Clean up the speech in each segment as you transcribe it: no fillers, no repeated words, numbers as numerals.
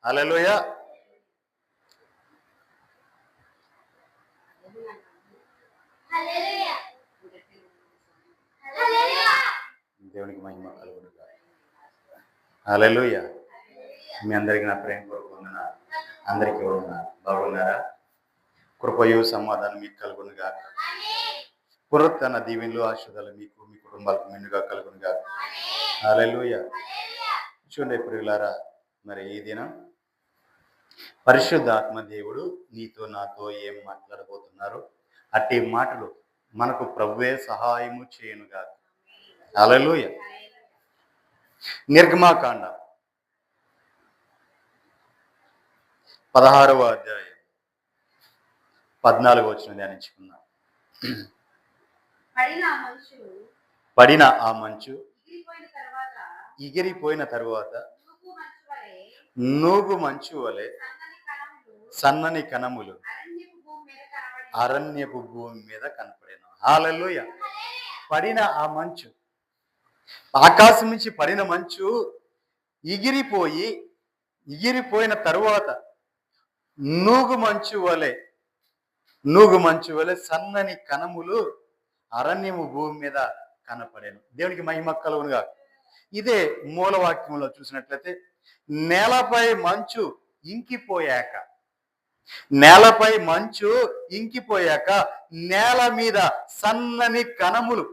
హల్లెలూయా. దేవునికి మహిమ కలుగును గాక. హల్లెలూయా. మీ అందరికీ నా ప్రేమ కోరుకుంటున్నా. అందరికీ బాగున్నారా? కృపయు సమాధానం మీకు కలుగును గాక. పునరుత్థాన దీవెనలు ఆశీర్వాదాలు మీకు మీ కుటుంబాలకు మెండుగా కలుగును గాక. హల్లెలూయా. చూడండి ప్రియులారా, మరి ఈ దినం పరిశుద్ధాత్మ దేవుడు నీతో నాతో ఏం మాట్లాడబోతున్నారు, అట్టి మాటలు మనకు ప్రభువే సహాయము చేయను గాక. హల్లెలూయా. నిర్గమాకాండం 16వ అధ్యాయం 14వ వచనం ధ్యానించుకున్నాం. పడిన ఆ మంచు ఎగిరిపోయిన తరువాత నూగు మంచు వలె సన్నని కణములు అరణ్యపు భూమి మీద కనపడేను. హల్లెలూయా. పడిన ఆ మంచు, ఆకాశం నుంచి పడిన మంచు ఎగిరిపోయిన తరువాత నూగు మంచు వలె సన్నని కణములు అరణ్యము భూమి మీద కనపడేను. దేవునికి మహిమ కలుగునుగా. ఇదే మూలవాక్యంలో చూసినట్లయితే నేలపై మంచు ఇంకిపోయాక నేల మీద సన్నని కణములు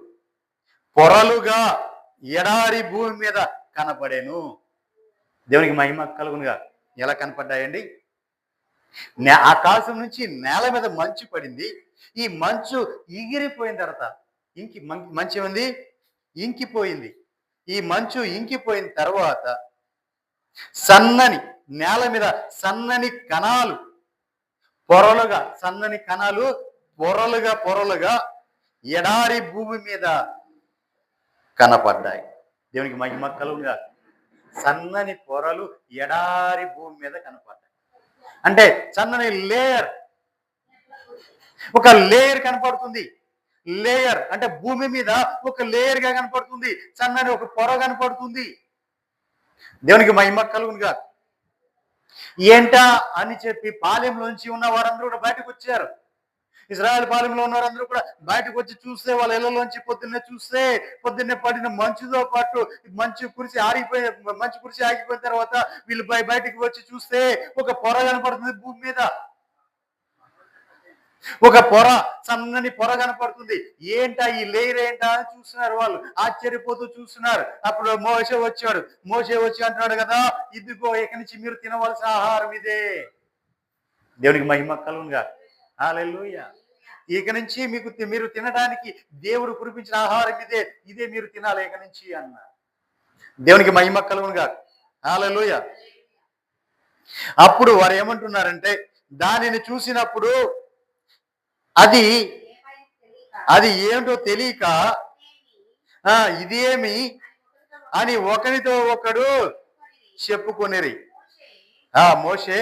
పొరలుగా ఎడారి భూమి మీద కనపడేను. దేవునికి మహిమ కలుగునుగా. ఎలా కనపడ్డాయండి? ఆకాశం నుంచి నేల మీద మంచు పడింది. ఈ మంచు ఎగిరిపోయిన తర్వాత మంచు ఏముంది? ఇంకిపోయింది. ఈ మంచు ఇంకిపోయిన తర్వాత నేల మీద సన్నని కణాలు పొరలుగా ఎడారి భూమి మీద కనపడ్డాయి. దేవునికి మహిమ కలుగునుగా. సన్నని పొరలు ఎడారి భూమి మీద కనపడ్డాయి. అంటే సన్నని ఒక లేయర్ కనపడుతుంది. లేయర్ అంటే భూమి మీద ఒక లేయర్ గా కనపడుతుంది. సన్నని ఒక పొర కనపడుతుంది. దేవునికి మహిమ కలుగునుగా. ఏంటా అని చెప్పి పాలెంలోంచి ఉన్న వారందరూ కూడా బయటకు వచ్చారు. ఇశ్రాయేలు పాలెంలో ఉన్న వారందరూ కూడా బయటకు వచ్చి చూస్తే, వాళ్ళ ఇళ్లలోంచి పొద్దున్నే పడిన మంచుతో పాటు మంచు కురిసి ఆగిపోయిన తర్వాత వీళ్ళు బయటికి వచ్చి చూస్తే ఒక పొర కనపడుతుంది. భూమి మీద ఒక సన్నని పొర కనపడుతుంది. ఏంటా ఈ లేయర్ ఏంటా అని చూస్తున్నారు. వాళ్ళు ఆశ్చర్యపోతూ చూస్తున్నారు. అప్పుడు మోషే వచ్చి అంటున్నాడు కదా, ఇదిగో ఇక నుంచి మీరు తినవలసిన ఆహారం ఇదే. దేవునికి మహిమ కలుగునుగా. హల్లెలూయా. ఇక నుంచి మీరు తినడానికి దేవుడు కురిపించిన ఆహారం ఇదే మీరు తినాలి ఇక నుంచి అన్నారు. దేవునికి మహిమ కలుగునుగా. హల్లెలూయా. అప్పుడు వారు ఏమంటున్నారంటే, దానిని చూసినప్పుడు అది ఏంటో తెలియక ఇదేమి అని ఒకరితో ఒకడు చెప్పుకొనిరి. మోషే,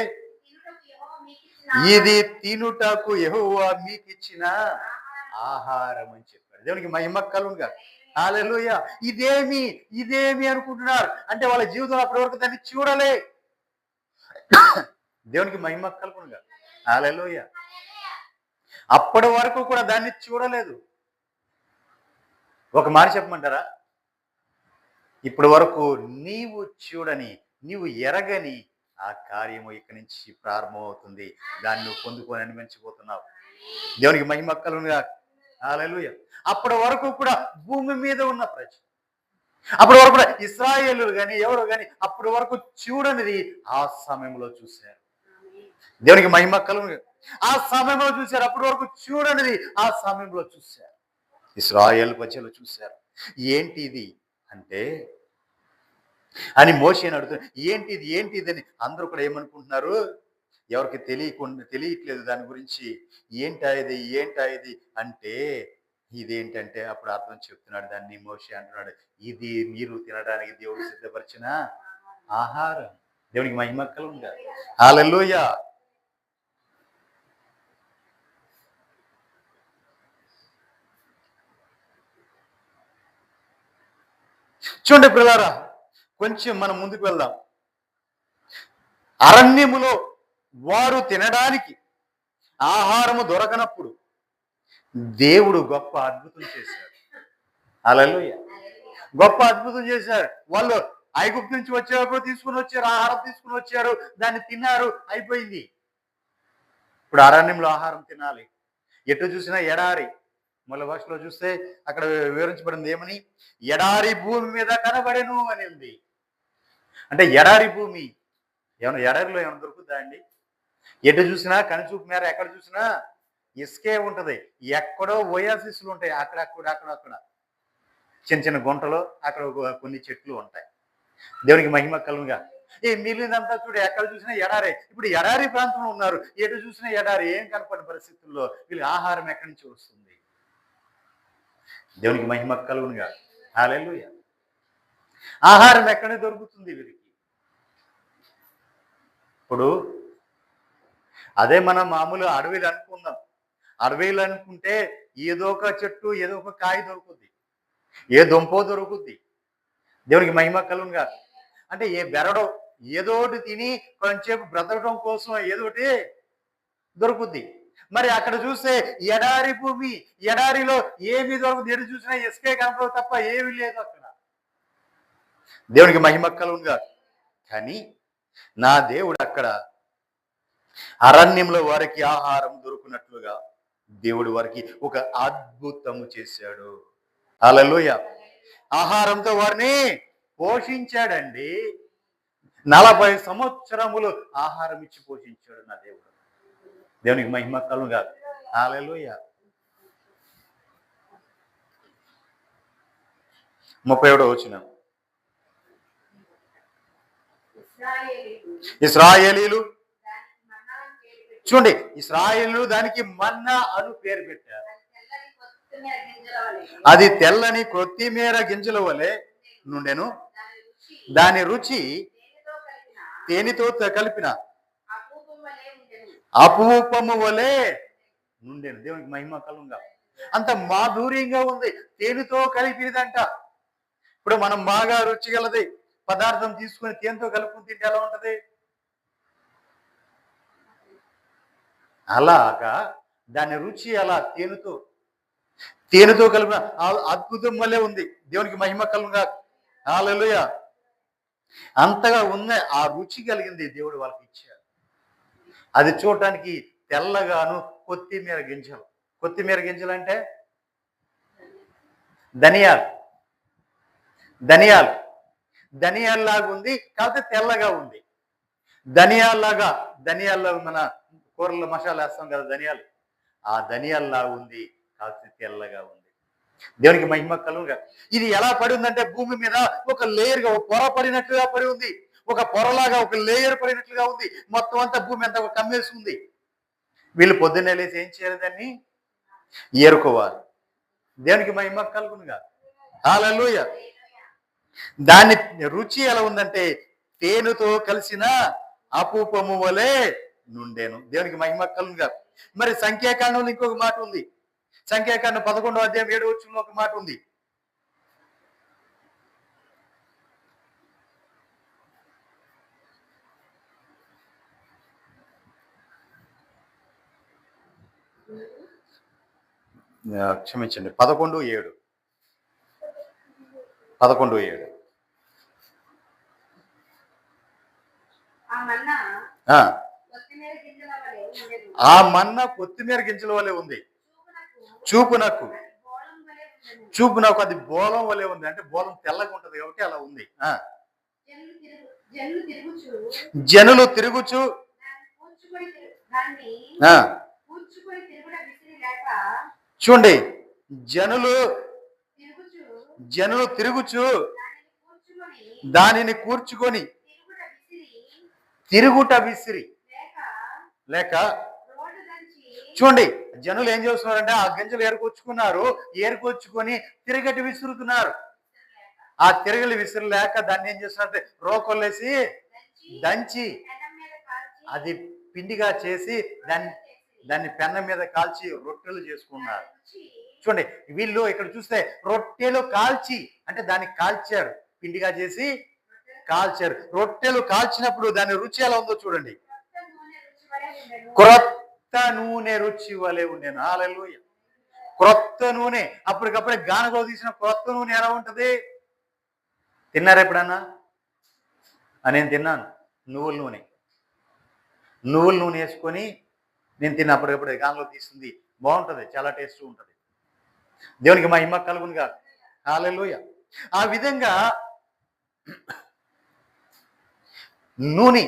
ఇది తినుటకు యెహోవా మీకిచ్చిన ఆహారం అని చెప్పాడు. దేవునికి మహిమ కలుగునుగా. హల్లెలూయా. ఇదేమి అనుకుంటున్నారు. అంటే వాళ్ళ జీవితంలో అప్పటి వరకు దాన్ని చూడలే. దేవునికి మహిమ కలుగునుగా. హల్లెలూయా. అప్పటి వరకు కూడా దాన్ని చూడలేదు. ఒక మాట చెప్పమంటారా? ఇప్పటి వరకు నీవు చూడని, నీవు ఎరగని ఆ కార్యము ఇక్కడి నుంచి ప్రారంభమవుతుంది. దాన్ని నువ్వు పొందుకొని అనిపించబోతున్నావు. దేవునికి మహిమ కలుగునుగా. హల్లెలూయా. అప్పటి వరకు కూడా భూమి మీద ఉన్న ప్రజలు, అప్పటి వరకు కూడా ఇశ్రాయేలులు కానీ ఎవరు కానీ అప్పటి వరకు చూడనిది ఆ సమయంలో చూశారు. దేవునికి మహిమ కలుగునుగా. ఆ సమయంలో చూశారు. అప్పటి వరకు చూడనిది ఆ సమయంలో చూశారు. ఇశ్రాయేలు ప్రజలు చూశారు. ఏంటి ఇది అంటే అని మోషేని అడుగుతున్నారు. ఏంటిది అని అందరూ కూడా ఏమనుకుంటున్నారు? ఎవరికి తెలియట్లేదు దాని గురించి. ఏంటా ఇది అంటే ఇదేంటంటే అప్పుడు అర్థం చెప్తున్నాడు. దాన్ని మోషే అంటున్నాడు, ఇది మీరు తినడానికి దేవుడు సిద్ధపరిచిన ఆహారం. దేవునికి మహిమ కలుగునుగా. హల్లెలూయా. చూడండి ప్రియులారా, కొంచెం మనం ముందుకు వెళ్దాం. అరణ్యములో వారు తినడానికి ఆహారము దొరకనప్పుడు దేవుడు గొప్ప అద్భుతం చేశాడు. హల్లెలూయా. గొప్ప అద్భుతం చేశారు. వాళ్ళు ఐగుప్తు నుంచి వచ్చేటప్పుడు తీసుకుని వచ్చారు, ఆహారం తీసుకుని వచ్చారు, దాన్ని తిన్నారు, అయిపోయింది. ఇప్పుడు అరణ్యంలో ఆహారం తినాలి. ఎటు చూసినా ఎడారి. మూల భాషలో చూస్తే అక్కడ వివరించబడింది ఏమని, ఎడారి భూమి మీద కనబడెను అని ఉంది. అంటే ఎడారి భూమి. ఏమన్నా ఎడారిలో ఏమైనా దొరుకుతుందా అండి? ఎటు చూసినా కనుచూపు మేర ఎక్కడ చూసినా ఇసుకే ఉంటది. ఎక్కడో ఓయాసిస్లు ఉంటాయి, అక్కడ చిన్న చిన్న గుంటలో అక్కడ కొన్ని చెట్లు ఉంటాయి. దేవునికి మహిమ కలుగుగా. ఈ మిగిలినంతా చూడు, ఎక్కడ చూసినా ఎడారే. ఇప్పుడు ఎడారి ప్రాంతంలో ఉన్నారు, ఎటు చూసినా ఎడారి. ఏం కనపడిన పరిస్థితుల్లో వీళ్ళకి ఆహారం ఎక్కడి నుంచి వస్తుంది? దేవునికి మహిమ కలుగునుగా. హల్లెలూయా. ఆహారం ఎక్కడ దొరుకుతుంది వీరికి? ఇప్పుడు అదే మనం మామూలు అడవిలు అనుకుందాం. అడవిలు అనుకుంటే ఏదో ఒక చెట్టు, ఏదో ఒక కాయ దొరుకుద్ది, ఏ దుంపో దొరుకుద్ది. దేవునికి మహిమ కలుగునుగా. అంటే ఏ బెరడో ఏదోటి తిని కొంచెంసేపు బ్రతకడం కోసం ఏదోటి దొరుకుద్ది. మరి అక్కడ చూస్తే ఎడారి భూమి, ఎడారిలో ఏమి దొరకదు. ఎటు చూసినా ఇసుకే కనపడదు తప్ప ఏమీ లేదు అక్కడ. దేవునికి మహిమ కలుగునుగా. కానీ నా దేవుడు అక్కడ అరణ్యంలో వారికి ఆహారం దొరుకునట్లుగా దేవుడు వారికి ఒక అద్భుతము చేశాడు. హల్లెలూయా. ఆహారంతో వారిని పోషించాడండి. 40 సంవత్సరములు ఆహారం ఇచ్చి పోషించాడు నా దేవుడు. దేవునికి మహిమ కలుగునుగా. హల్లెలూయా. 37వ వచనం. ఇశ్రాయేలీలు చూడండి, ఇశ్రాయేలీలు దానికి మన్నా అను పేరు పెట్టారు. అది తెల్లని కొత్తిమీర గింజల వలె నుండెను. దాని రుచి తేనెతో కలిపిన అపూపము వలె నుండెను. దేవునికి మహిమ కలుగునుగా. అంత మాధుర్యంగా ఉంది, తేనెతో కలిపినదంట. ఇప్పుడు మనం బాగా రుచి గలది పదార్థం తీసుకుని తేనెతో కలుపుకుని తింటే ఎలా ఉంటది? అలాగా దాని రుచి అలా తేనెతో కలిపిన అద్భుతం వల్లే ఉంది. దేవునికి మహిమ కలుగునుగా. హల్లెలూయా. అంతగా ఉన్న ఆ రుచి కలిగింది దేవుడు వాళ్ళకి ఇచ్చాడు. అది చూడటానికి తెల్లగాను కొత్తిమీర గింజలు. కొత్తిమీర గింజలు అంటే ధనియాల్లాగా ఉంది, కాకపోతే తెల్లగా ఉంది. ధనియాల్లో మన కూరల్లో మసాలా వేస్తాం కదా, ధనియాలు. ఆ ధనియాల్లాగా ఉంది, కాకపోతే తెల్లగా ఉంది. దేవునికి మహిమ కలుగునుగా. ఇది ఎలా పడి ఉందంటే భూమి మీద ఒక లేయర్గా, ఒక పొర పడినట్లుగా పడి ఉంది. ఒక పొరలాగా ఒక లేయర్ పడినట్లుగా ఉంది. మొత్తం అంతా భూమి అంతా కమ్మేసుకుంది. వీళ్ళు పొద్దున్నే లేసి ఏం చేయాలి? దాన్ని ఏరుకోవాలి. దేవునికి మహిమ కలుగునుగా. హల్లెలూయా. దాని రుచి ఎలా ఉందంటే తేనెతో కలిసిన అపూపము వలె నుండెను. దేవునికి మహిమ కలుగునుగా. మరి సంఖ్యాకాండంలో ఇంకొక మాట ఉంది. సంఖ్యాకాండం 11వ అధ్యాయం 7వ వచనంలో ఒక మాట ఉంది. క్షమించండి, 11:7. ఆ మన్నా కొత్తిమీర గింజల వలె ఉంది. చూపునకు అది బోలం వలె ఉంది. అంటే బోలం తెల్లగా ఉంటది కాబట్టి అలా ఉంది. జనులు తిరుగుచు చూడండి, జనులు తిరుగుచు దానిని కూర్చుకొని తిరుగుట విసిరి లేక చూడండి, జనులు ఏం చేస్తున్నారంటే ఆ గింజలు ఏరుకొచ్చుకొని తిరగటి విసురుతున్నారు. ఆ తిరగలి విసిరలేక దాన్ని ఏం చేస్తున్నారంటే రోకొల్లేసి దంచి అది పిండిగా చేసి దాన్ని పెన్న మీద కాల్చి రొట్టెలు చేసుకున్నారు. చూడండి, వీళ్ళు ఇక్కడ చూస్తే రొట్టెలు కాల్చి అంటే దాన్ని కాల్చారు, పిండిగా చేసి కాల్చారు. రొట్టెలు కాల్చినప్పుడు దాని రుచి ఎలా ఉందో చూడండి. క్రొత్త నూనె రుచి వలె ఉండేను. హల్లెలూయా. క్రొత్త నూనె, అప్పటికప్పుడే గానగో తీసిన క్రొత్త నూనె ఎలా ఉంటది? తిన్నారా ఎప్పుడన్నా? నేను తిన్నాను. నువ్వుల నూనె వేసుకొని నేను తిన్న, అప్పటికప్పుడే గానలో తీసింది. బాగుంటది, చాలా టేస్ట్ ఉంటది. దేవునికి మహిమ కలుగునుగా. హల్లెలూయా. ఆ విధంగా నూనె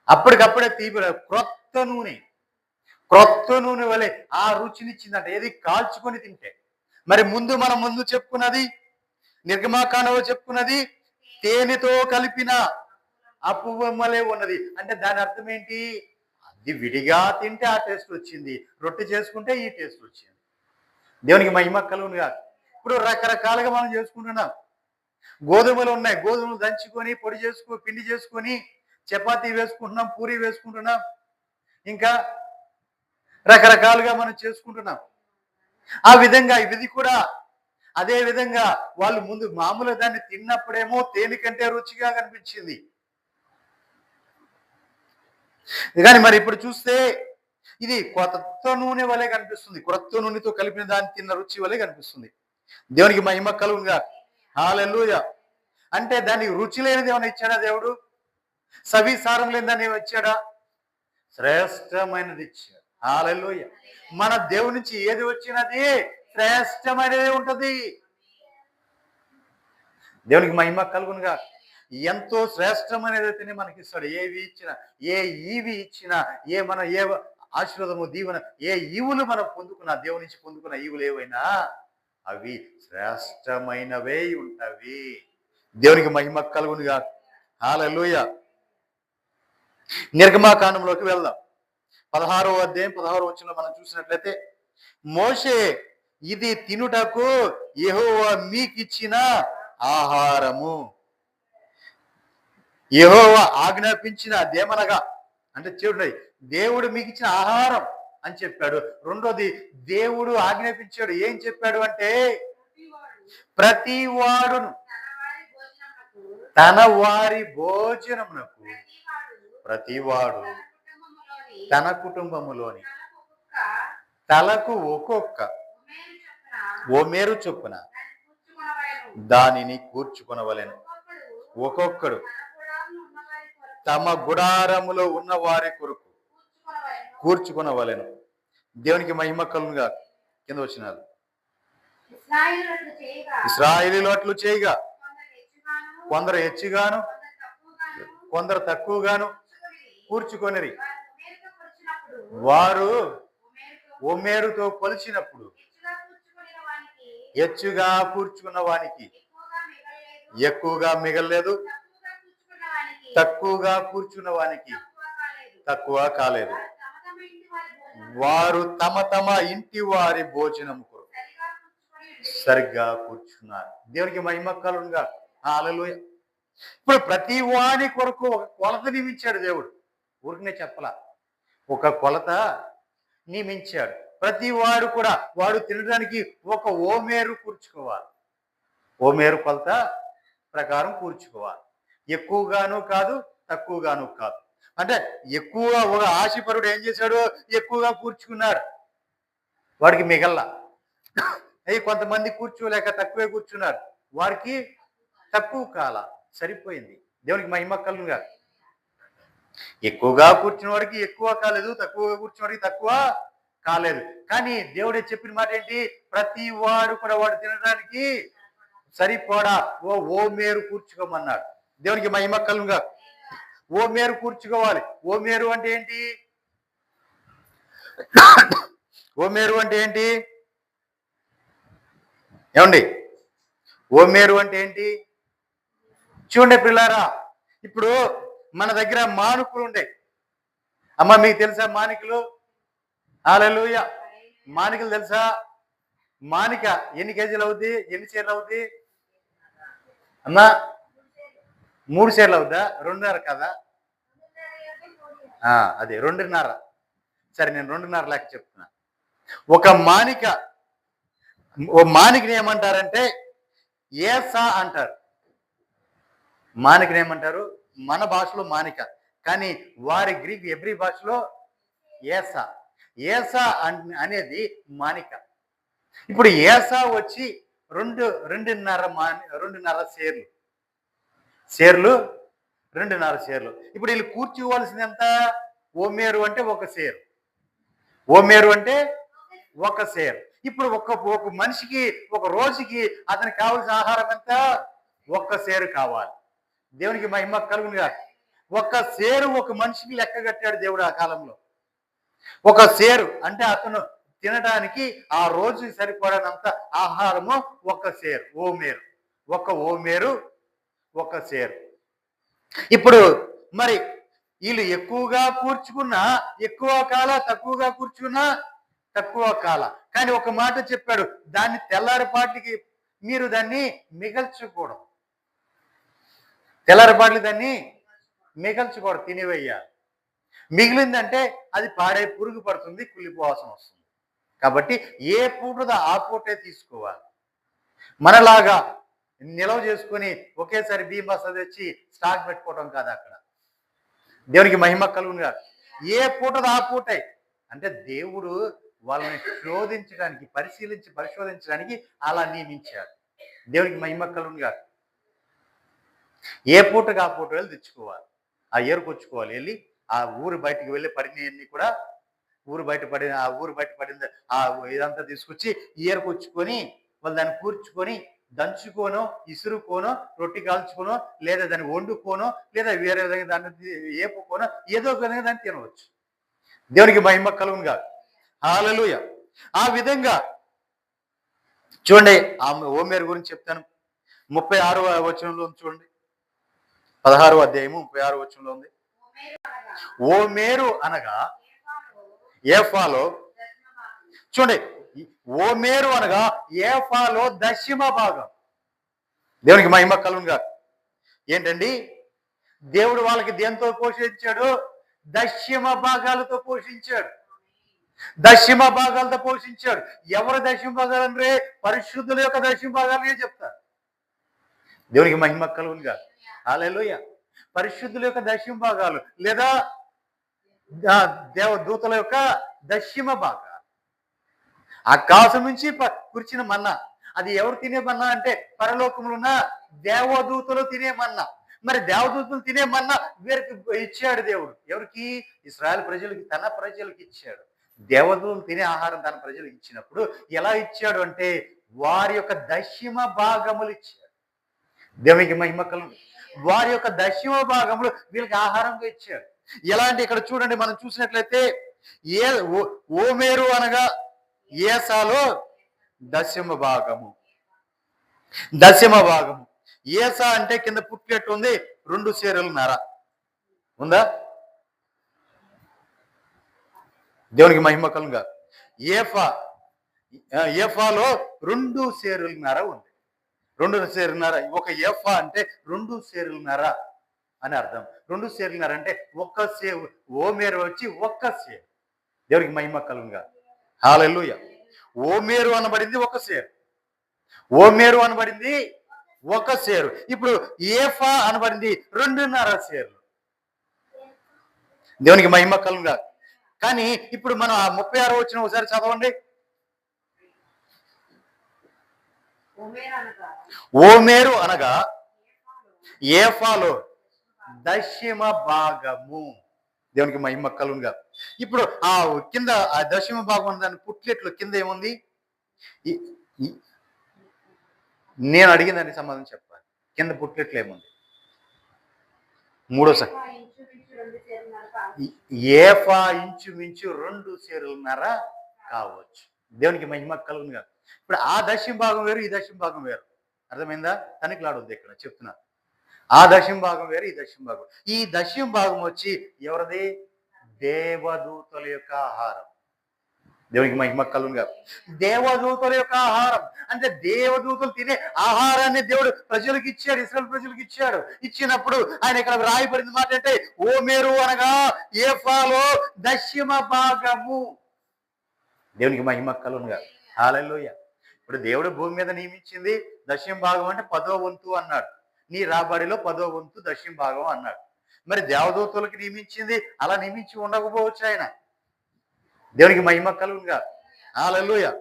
అప్పటికప్పుడే క్రొత్త నూనె వలె ఆ రుచినిచ్చిందంట. ఏది? కాల్చుకొని తింటే. మరి మనం ముందు చెప్పుకున్నది, నిర్గమాకాండలో చెప్పుకున్నది తేనెతో కలిపిన అప్పువమ్మలే ఉన్నది. అంటే దాని అర్థం ఏంటి? అది విడిగా తింటే ఆ టేస్ట్ వచ్చింది, రొట్టె చేసుకుంటే ఈ టేస్ట్ వచ్చింది. దేవునికి మహిమ కలుగునుగా. ఇప్పుడు రకరకాలుగా మనం చేసుకుంటున్నాం. గోధుమలు ఉన్నాయి, గోధుమలు దంచుకొని పిండి చేసుకొని చపాతీ వేసుకుంటున్నాం, పూరి వేసుకుంటున్నాం, ఇంకా రకరకాలుగా మనం చేసుకుంటున్నాం. ఆ విధంగా ఇది కూడా అదే విధంగా వాళ్ళు ముందు మామూలు దాన్ని తిన్నప్పుడేమో తేనె కంటే రుచిగా కనిపించింది. కానీ మరి ఇప్పుడు చూస్తే ఇది కొత్త నూనె వలె కనిపిస్తుంది. క్రొత్త నూనెతో కలిపిన దాన్ని తిన్న రుచి వలె కనిపిస్తుంది. దేవునికి మహిమ కలుగునుగా. హల్లెలూయా. అంటే దానికి రుచి లేనిది ఏమైనా ఇచ్చాడా దేవుడు? సవిసారం లేని దాన్ని ఇచ్చాడా? శ్రేష్టమైనది ఇచ్చాడు. హల్లెలూయా. మన దేవుడి నుంచి ఏది వచ్చినది శ్రేష్టమైనదే ఉంటది. దేవునికి మహిమ కలుగునుగా. ఎంతో శ్రేష్టమైనదైతేనే మనకి ఇస్తాడు. ఏవి ఇచ్చినా, ఈవి ఇచ్చినా, ఏ ఆశీర్వాదము, దీవెన, ఏ ఈవులు మనం పొందుకున్నా, దేవుడి నుంచి పొందుకున్న ఈవులు ఏవైనా అవి శ్రేష్టమైనవే ఉంటవి. దేవునికి మహిమ కలుగునుగా. హల్లెలూయా. నిర్గమాకాండంలోకి వెళ్దాం. 16వ అధ్యాయం 16వ వచనంలో మనం చూసినట్లయితే, మోషే, ఇది తినుటకు యెహోవా మీకిచ్చిన ఆహారము. యెహోవా ఆజ్ఞాపించిన అదేమనగా, అంటే చూడండి, దేవుడు మీకు ఇచ్చిన ఆహారం అని చెప్పాడు. రెండోది, దేవుడు ఆజ్ఞాపించాడు. ఏం చెప్పాడు అంటే, ప్రతివాడును తన వారి భోజనమునకు, ప్రతివాడు తన కుటుంబములోని తలకు ఒక్కొక్క ఓమేరు చొప్పున దానిని కూర్చుకొనవలెను. ఒక్కొక్కడు తమ గుడారములో ఉన్న వారి కొరకు కూర్చుకొనవలెను. దేవునికి మహిమ కలుగునుగా. కింద వచ్చినారు. ఇశ్రాయేలీయులు అట్లు చేయగా కొందరు హెచ్చుగాను కొందరు తక్కువగాను కూర్చుకొనిరి. వారు ఓమేరుతో కొలిచినప్పుడు హెచ్చుగా కూర్చుకున్న వానికి ఎక్కువగా మిగలలేదు, తక్కువగా కూర్చున్న వానికి తక్కువ కాలేదు. వారు తమ ఇంటి వారి భోజనం సరిగ్గా కూర్చున్నారు. దేవునికి మహిమ కలుగునుగా. హల్లెలూయా. ఇప్పుడు ప్రతి వాని కొరకు ఒక కొలత నియమించాడు దేవుడు. ఊరికనే చెప్పలా, ఒక కొలత నియమించాడు. ప్రతి వాడు కూడా వాడు తినడానికి ఒక ఓమేరు కూర్చుకోవాలి. ఓమేరు కొలత ప్రకారం కూర్చుకోవాలి. ఎక్కువగాను కాదు, తక్కువగాను కాదు. అంటే ఎక్కువ ఒక ఆశపరుడు ఏం చేశాడు? ఎక్కువగా కూర్చుకున్నాడు, వాడికి మిగల్లా. కొంతమంది కూర్చోలేక తక్కువే కూర్చున్నారు, వారికి తక్కువ కాల, సరిపోయింది. దేవునికి మహిమ కలుగునుగా. ఎక్కువగా కూర్చున్న వాడికి ఎక్కువ కాలేదు, తక్కువగా కూర్చున్న వాడికి తక్కువ కాలేదు. కానీ దేవుడే చెప్పిన మాట ఏంటి? ప్రతి వాడు కూడా వాడు తినడానికి సరిపోడా ఓ మేరు కూర్చుకోమన్నాడు. దేవునికి మహిమ కలుగునుగా. ఓ మేరు కూర్చుకోవాలి. ఓ మేరు అంటే ఏంటి? ఓ మేరు అంటే ఏంటి ఏమండి? ఓ మేరు అంటే ఏంటి? చూడండి పిల్లారా, ఇప్పుడు మన దగ్గర మానుకులు ఉండే. అమ్మ మీకు తెలుసా మానికలు? హల్లెలూయా. మానికలు తెలుసా? మానిక ఎన్ని కేజీలు అవుద్ది? ఎన్ని చీరలు అవుద్ది అమ్మా? 3 చీరలు అవుద్దా? 2.5 కదా? అదే 2.5. సరే, నేను 2.5 లెక్క చెప్తున్నా. ఒక మానిక, ఓ మానికని ఏమంటారంటే ఏసా అంటారు. మానికని ఏమంటారు? మన భాషలో మానిక, కానీ వారి గ్రీక్ ఎబ్రీ భాషలో ఏసా. ఏసా అనేది మానిక. ఇప్పుడు ఏసా వచ్చి రెండున్నర సేర్లు 2.5 సేర్లు. ఇప్పుడు వీళ్ళు కూర్చోవలసింది ఎంత? ఓమేరు అంటే 1 సేరు. ఓమేరు అంటే 1 సేరు. ఇప్పుడు ఒక మనిషికి ఒక రోజుకి అతనికి కావాల్సిన ఆహారం ఎంత? 1 సేరు కావాలి. దేవునికి మహిమ కలుగునుగా. 1 సేరు ఒక మనిషికి లెక్క కట్టాడు దేవుడు ఆ కాలంలో. 1 సేరు అంటే అతను తినడానికి ఆ రోజు సరిపడనంత ఆహారము 1 సేరు. ఓమేరు. 1 ఓమేరు 1 సేరు. ఇప్పుడు మరి వీళ్ళు ఎక్కువగా కూర్చుకున్నా ఎక్కువ కాల, తక్కువగా కూర్చున్నా తక్కువ కాల. కానీ ఒక మాట చెప్పాడు, దాన్ని తెల్లారిపాటికి మీరు దాన్ని మిగల్చకూడదు. తెల్లారిపాటికి దాన్ని మిగల్చకూడదు, తినివేయాలి. మిగిలిందంటే అది పాడై పురుగు పడుతుంది, కుళ్ళిపోవాల్సిన వస్తుంది. కాబట్టి ఏ పూటదో ఆ పూటే తీసుకోవాలి. మనలాగా నిల్వ చేసుకొని ఒకేసారి బియ్యం బస్తా తెచ్చి స్టాక్ పెట్టుకోవడం కాదు అక్కడ. దేవునికి మహిమ కలుగునుగా. ఏ పూటదో ఆ పూటే. అంటే దేవుడు వాళ్ళని శోధించడానికి, పరిశోధించడానికి అలా నియమించాడు. దేవునికి మహిమ కలుగునుగా. ఏ పూటకు ఆ పూట వెళ్ళి తెచ్చుకోవాలి, ఆ ఏరుకొచ్చుకోవాలి. వెళ్ళి ఆ ఊరు బయటికి వెళ్ళి పడినవన్నీ కూడా ఆ ఊరు బయట పడింది ఆ ఇదంతా తీసుకొచ్చి ఏరుకొచ్చుకొని వాళ్ళు దాన్ని కూర్చుకొని దంచుకోనో, ఇసురుకోనో, రొట్టి కాల్చుకోనో, లేదా దాన్ని వండుకోనో, లేదా వేరే విధంగా దాన్ని ఏపుకోనో, ఏదో ఒక విధంగా దాన్ని తినవచ్చు. దేవునికి మహిమ కలుగునుగా. హల్లెలూయా. ఆ విధంగా చూడండి, ఆ ఓమేరు గురించి చెప్తాను. 36వ వచనంలో చూడండి. 16వ అధ్యాయము 36వ వచనంలో ఉంది. ఓమేరు అనగా ఏఫాలో, చూడండి, ఓమేరు అనగా ఏఫాలో 10వ భాగం. దేవునికి మహిమ కలుగునుగా. ఏంటండి? దేవుడు వాళ్ళకి దేంతో పోషించాడు? 10వ భాగాలతో పోషించాడు. 10వ భాగాలతో పోషించాడు. ఎవరు 10వ భాగాలు అంటే? పరిశుద్ధుల యొక్క 10వ భాగాలనే చెప్తారు. దేవునికి మహిమ కలుగునుగా. హల్లెలూయా. పరిశుద్ధుల యొక్క 10వ భాగాలు, లేదా దేవదూతల యొక్క 10వ భాగాలు. ఆకాశం నుంచి కురిచిన మన్నా. అది ఎవరు తినే మన్నా అంటే? పరలోకంలో ఉన్న దేవదూతలు తినే మన్నా. మరి దేవదూతలు తినే మన్నా వీరికి ఇచ్చాడు దేవుడు. ఎవరికి? ఇశ్రాయేలు ప్రజలకి, తన ప్రజలకు ఇచ్చాడు. దేవదూతలు తినే ఆహారం తన ప్రజలకు ఇచ్చినప్పుడు ఎలా ఇచ్చాడు అంటే వారి యొక్క 10వ భాగములు ఇచ్చాడు. దేవునికి మహిమ కలుగు. వారి యొక్క 10వ భాగములు వీళ్ళకి ఆహారంగా ఇచ్చాడు. ఎలా అంటే ఇక్కడ చూడండి, మనం చూసినట్లయితే ఓమేరు అనగా ఏసాలో 10వ భాగము. 10వ భాగము. ఏసా అంటే కింద పుట్టినట్టు ఉంది, 2 సేరులున్నర ఉందా? దేవునికి మహిమ కలుగుగా. ఏఫాలో 2 సేరులున్నర ఉంది. 2 సేరున్నర. ఒక ఏఫా అంటే 2 సేరులున్నర అని అర్థం. 2 సేరులున్నర అంటే 1 సేరు. ఓమేరు వచ్చి 1 సేరు. దేవునికి మహిమ కలుగుగా. హల్లెలూయా. ఓమేరు అనబడింది 1 సేరు. ఓమేరు అనబడింది 1 సేరు. ఇప్పుడు ఏఫా అనబడింది 2.5 సేర్లు. దేవునికి మహిమ కలుగుగా. కానీ ఇప్పుడు మనం ఆ 36వ వచనం ఒకసారి చదవండి. ఓమేరు అనగా ఏఫాలో 10వ భాగము. దేవునికి మహిమ కలుగుగా. ఇప్పుడు ఆ కింద ఆ 10వ భాగం దాని పుట్లెట్లు కింద ఏముంది? నేను అడిగిన దానికి సమాధానం చెప్పాలి. కింద పుట్లెట్లు ఏముంది? మూడోసారి ఏఫా ఇంచుమించు 2 సేరులున్నర కావచ్చు. దేవునికి మహిమ కలుగునుగా. ఇప్పుడు ఆ 10వ భాగం వేరు, ఈ 10వ భాగం వేరు. అర్థమైందా? తనికిలాడొద్దు ఇక్కడ చెప్తున్నా. ఆ 10వ భాగం వేరు, ఈ 10వ భాగం. ఈ 10వ భాగం వచ్చి ఎవరిది? దేవదూతల యొక్క ఆహారం. దేవునికి మహిమ కలుగునుగా. దేవదూతల యొక్క ఆహారం అంటే దేవదూతలు తినే ఆహారాన్ని దేవుడు ప్రజలకు ఇచ్చాడు, ఇశ్రాయేలు ప్రజలకు ఇచ్చాడు. ఇచ్చినప్పుడు ఆయన ఇక్కడ రాయబడిన మాట అంటే ఓమేరు అనగా ఏఫాలో 10వ భాగము. దేవునికి మహిమ కలుగునుగా. హల్లెలూయా. ఇప్పుడు దేవుడు భూమి మీద నియమించింది 10వ భాగం అంటే 10వ వంతు అన్నాడు. నీ రాబడిలో 10వ వంతు దశమ భాగం అన్నాడు. మరి దేవదూతలకు నియమించింది అలా నియమించి ఉండకపోవచ్చు ఆయన. దేవునికి మహిమ కలుగునుగా. హల్లెలూయా.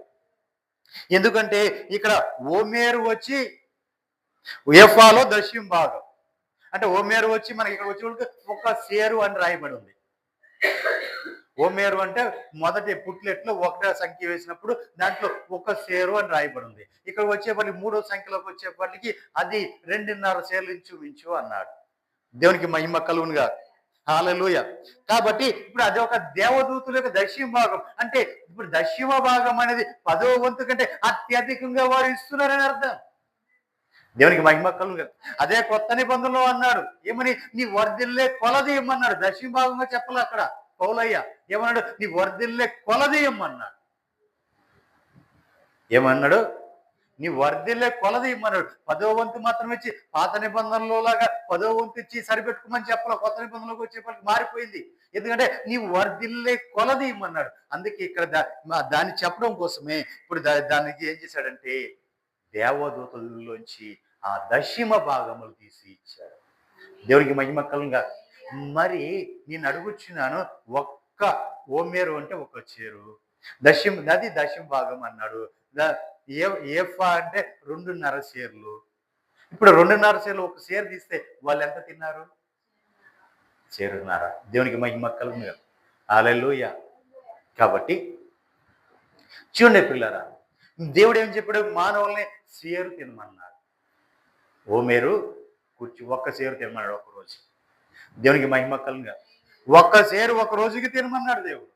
ఎందుకంటే ఇక్కడ ఓమేరు వచ్చి ఎఫాలో దశమ భాగం అంటే ఓమేరు వచ్చి మనకి ఇక్కడ వచ్చి ఒక సేరు అని రాయబడి ఉంది. ఓమేరు అంటే మొదటి పుట్లెట్లో ఒకటో సంఖ్య వేసినప్పుడు దాంట్లో ఒక సేరు అని రాయబడి ఉంది. ఇక్కడ వచ్చేప్పటికి 3వ సంఖ్యలోకి వచ్చేప్పటికి అది 2.5 సేర్లు ఇంచుమించు అన్నాడు. దేవునికి మహిమ కలుగునుగా. హల్లెలూయా. కాబట్టి ఇప్పుడు అది ఒక దేవదూతుల యొక్క దశమ భాగం. అంటే ఇప్పుడు దశమ భాగం అనేది 10వ వంతు కంటే అత్యధికంగా వారు ఇస్తున్నారని అర్థం. దేవునికి మహిమ కలుగునుగా. అదే కొత్త నిబంధనలో అన్నాడు ఏమని, నీ వర్ధిల్లే కొలది ఇమ్మన్నాడు. దశమ భాగంగా చెప్పలే అక్కడ పౌలయ్య. ఏమన్నాడు, నీ వర్ధిల్లే కొలది ఇమ్మన్నాడు. ఏమన్నాడు, నీ వర్ధిల్లే కొలది ఇమ్మన్నాడు. 10వ వంతు మాత్రం ఇచ్చి పాత నిబంధనలో లాగా 10వ వంతు ఇచ్చి సరిపెట్టుకోమని చెప్పాల. కొత్త నిబంధనలోకి వచ్చేప్పటికి మారిపోయింది. ఎందుకంటే నీ వర్ధిల్లే కొలది ఇమ్మన్నాడు. అందుకే ఇక్కడ దాన్ని చెప్పడం కోసమే ఇప్పుడు దానికి ఏం చేశాడంటే దేవదూతల్లోంచి ఆ దశమ భాగములు తీసి ఇచ్చాడు. దేవునికి మహిమ కలుగునుగా. మరి నేను అడుగుచున్నాను, ఒక్క ఓమేరు అంటే ఒక చేరు, అది దశమ భాగం అన్నాడు. ఏఫా అంటే 2.5 సేర్లు. ఇప్పుడు 2.5 సేర్లు ఒక సేరు తీస్తే వాళ్ళు ఎంత తిన్నారు? సేరున్నర. దేవునికి మహిమ కలుగునుగా. హల్లెలూయా. కాబట్టి చూడండి పిల్లరా, దేవుడు ఏం చెప్పాడు, మానవుల్ని సేరు తినమన్నాడు. ఓమేరు ఒక్క సేరు తినమన్నాడు ఒక రోజు. దేవునికి మహిమ కలుగునుగా. ఒక్క సేరు ఒక రోజుకి తినమన్నాడు దేవుడు.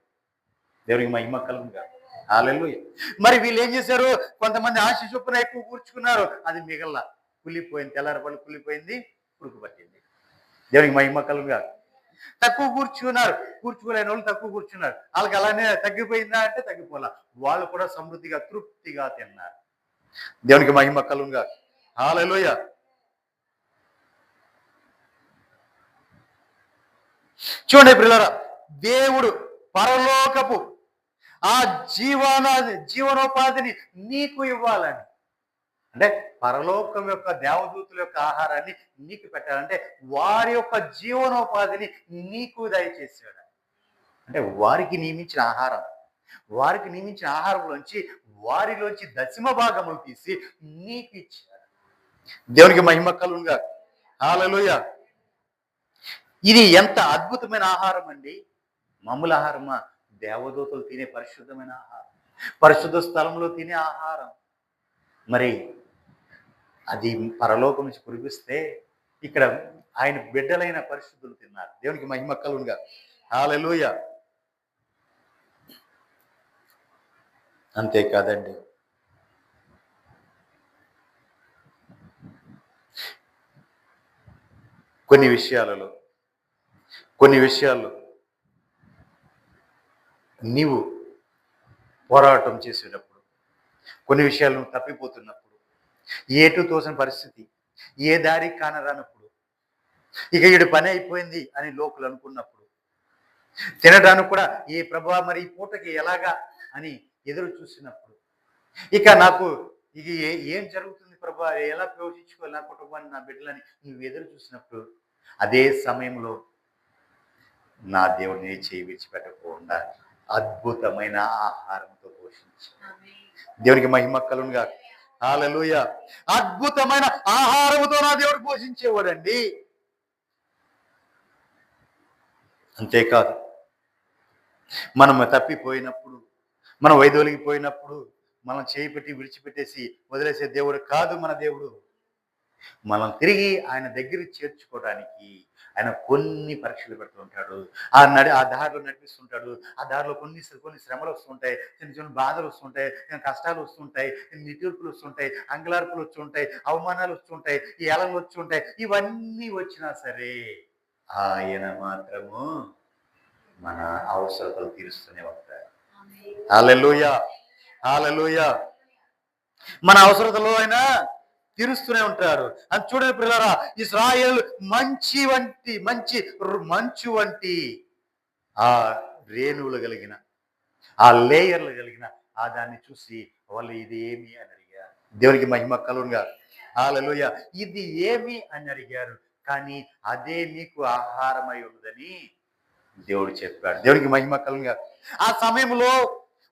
దేవునికి మహిమ కలుగునుగా. హల్లెలూయా. మరి వీళ్ళు ఏం చేశారు, కొంతమంది ఆశ చొప్పున ఎక్కువ కూర్చుకున్నారు, అది మిగల కుళ్ళిపోయింది. తెల్లారపల్లి కుళ్ళిపోయింది, పురుగు పట్టింది. దేవునికి మహిమ కలుగునుగా. తక్కువ కూర్చుకోలేని వాళ్ళు తక్కువ కూర్చున్నారు. వాళ్ళకి అలానే తగ్గిపోయిందా అంటే తగ్గిపోలా. వాళ్ళు కూడా సమృద్ధిగా తృప్తిగా తిన్నారు. దేవునికి మహిమ కలుగునుగా. హల్లెలూయా. చూడండి పిల్లరా, దేవుడు పరలోకపు ఆ జీవనోపాధిని నీకు ఇవ్వాలని, అంటే పరలోకం యొక్క దేవదూతుల యొక్క ఆహారాన్ని నీకు పెట్టాలంటే వారి యొక్క జీవనోపాధిని నీకు దయచేసాడు. అంటే వారికి నియమించిన ఆహారంలోంచి వారిలోంచి దశమ భాగములు తీసి నీకు ఇచ్చాడు. దేవునికి మహిమ కలుగునుగా. హల్లెలూయా. ఇది ఎంత అద్భుతమైన ఆహారం అండి. మామూలు ఆహారమా? దేవదూతలు తినే పరిశుద్ధమైన ఆహారం, పరిశుద్ధ స్థలంలో తినే ఆహారం. మరి అది పరలోకం నుంచి కురిపిస్తే ఇక్కడ ఆయన బిడ్డలైన పరిశుద్ధులు తిన్నారు. దేవునికి మహిమ కలుగునుగా. హల్లెలూయా. అంతేకాదండి, కొన్ని విషయాల్లో నీవు పోరాటం చేసేటప్పుడు, కొన్ని విషయాలు నువ్వు తప్పిపోతున్నప్పుడు, ఏటు తోసిన పరిస్థితి, ఏ దారి కానరానప్పుడు, ఇక ఈడు పని అయిపోయింది అని లోకులు అనుకున్నప్పుడు, తినడానికి కూడా ఏ ప్రభా మరి ఈ పూటకి ఎలాగా అని ఎదురు చూసినప్పుడు, ఇక నాకు ఇక ఏం జరుగుతుంది ప్రభా, ఎలా పోషించుకోవాలి నా కుటుంబాన్ని, నా బిడ్డలని నువ్వు ఎదురు చూసినప్పుడు, అదే సమయంలో నా దేవుడిని చేయి విడిచిపెట్టకుండా అద్భుతమైన ఆహారంతో పోషించి, దేవునికి మహిమ కలుగునుగా. హల్లెలూయా. అద్భుతమైన ఆహారంతో నా దేవుడు పోషించేవాడండి. అంతేకాదు, మనం తప్పిపోయినప్పుడు, మనం వైదొలిగిపోయినప్పుడు మనం చేయి పెట్టి విడిచిపెట్టేసి వదిలేసే దేవుడు కాదు మన దేవుడు. మనం తిరిగి ఆయన దగ్గరికి చేర్చుకోవడానికి ఆయన కొన్ని పరీక్షలు పెడుతూ ఉంటాడు. ఆ దారిలో నడిపిస్తుంటాడు. ఆ దారిలో కొన్ని శ్రమలు వస్తుంటాయి, చిన్న బాధలు వస్తుంటాయి, కష్టాలు వస్తుంటాయి, నిట్టూర్పులు వస్తుంటాయి, అంగలార్పులు వస్తుంటాయి, అవమానాలు వస్తుంటాయి, ఈ ఏలలు వస్తుంటాయి. ఇవన్నీ వచ్చినా సరే ఆయన మాత్రము మన అవసరతలు తీరుస్తూనే ఉంటారు. హల్లెలూయా. హల్లెలూయా. మన అవసరతలో ఆయన తీరుస్తూనే ఉంటారు. అది చూడండి పిల్లరా, ఇశ్రాయేలు మంచు వంటి ఆ రేణువులు కలిగిన, ఆ లేయర్లు కలిగిన ఆ దాన్ని చూసి వాళ్ళు ఇది ఏమి అని అడిగారు. దేవునికి మహిమ కలుగునుగా. హల్లెలూయా. ఇది ఏమి అని అడిగారు. కానీ అదే నీకు ఆహారమై ఉన్నదని దేవుడు చెప్పాడు. దేవునికి మహిమ కలుగుగా. ఆ సమయంలో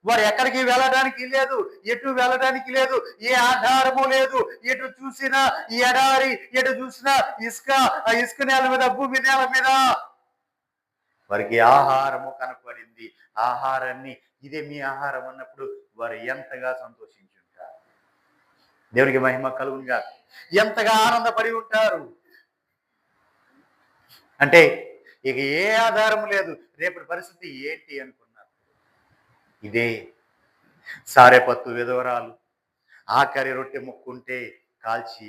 వారు ఎక్కడికి వెళ్ళడానికి లేదు, ఎటు వెళ్ళడానికి లేదు, ఏ ఆధారము లేదు. ఎటు చూసినా ఈ ఎడారి, ఎటు చూసినా ఇసుక, ఆ ఇసుక నేల మీద, భూమి నేల మీద వారికి ఆహారము కనపడింది. ఆహారాన్ని ఇదే మీ ఆహారం అన్నప్పుడు వారు ఎంతగా సంతోషించుంటారు. దేవునికి మహిమ కలుగుగా. ఎంతగా ఆనందపడి ఉంటారు. అంటే ఇక ఏ ఆధారం లేదు, రేపటి పరిస్థితి ఏంటి అనుకున్నారు. ఇదే సారెపత్తు విధవరాలు ఆఖరి రొట్టె ముక్కుంటే కాల్చి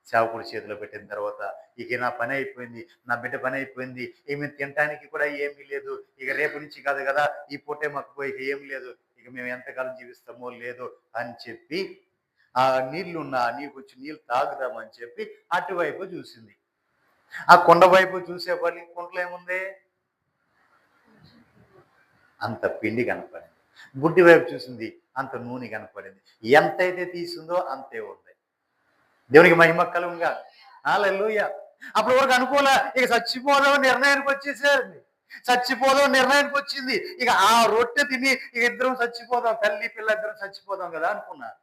సేవకుడి చేతిలో పెట్టిన తర్వాత ఇక నా పని అయిపోయింది, నా బిడ్డ పని అయిపోయింది, ఏమి తినటానికి కూడా ఏమీ లేదు, ఇక రేపు నుంచి కాదు కదా, ఈ పూటే మాకు పోయి ఇక ఏం లేదు, ఇక మేము ఎంతకాలం జీవిస్తామో లేదో అని చెప్పి ఆ నీళ్లున్న నీకు వచ్చి నీళ్ళు తాగుదామని చెప్పి అటువైపు చూసింది. ఆ కొండ వైపు చూసేపల్లి కుంటలో ఏముంది, అంత పిండి కనపడింది. గుడ్డి వైపు చూసింది, అంత నూనె కనపడింది. ఎంతైతే తీసిందో అంతే ఉంది. దేవునికి మహిమ కలుగుగా. హల్లెలూయా. అప్పటి వరకు అనుకోలే, ఇక చచ్చిపోదాం నిర్ణయానికి వచ్చేసారు. చచ్చిపోదాం నిర్ణయానికి వచ్చింది. ఇక ఆ రొట్టె తిని ఇక ఇద్దరం చచ్చిపోదాం, తల్లి పిల్ల ఇద్దరం చచ్చిపోదాం కదా అనుకున్నారు.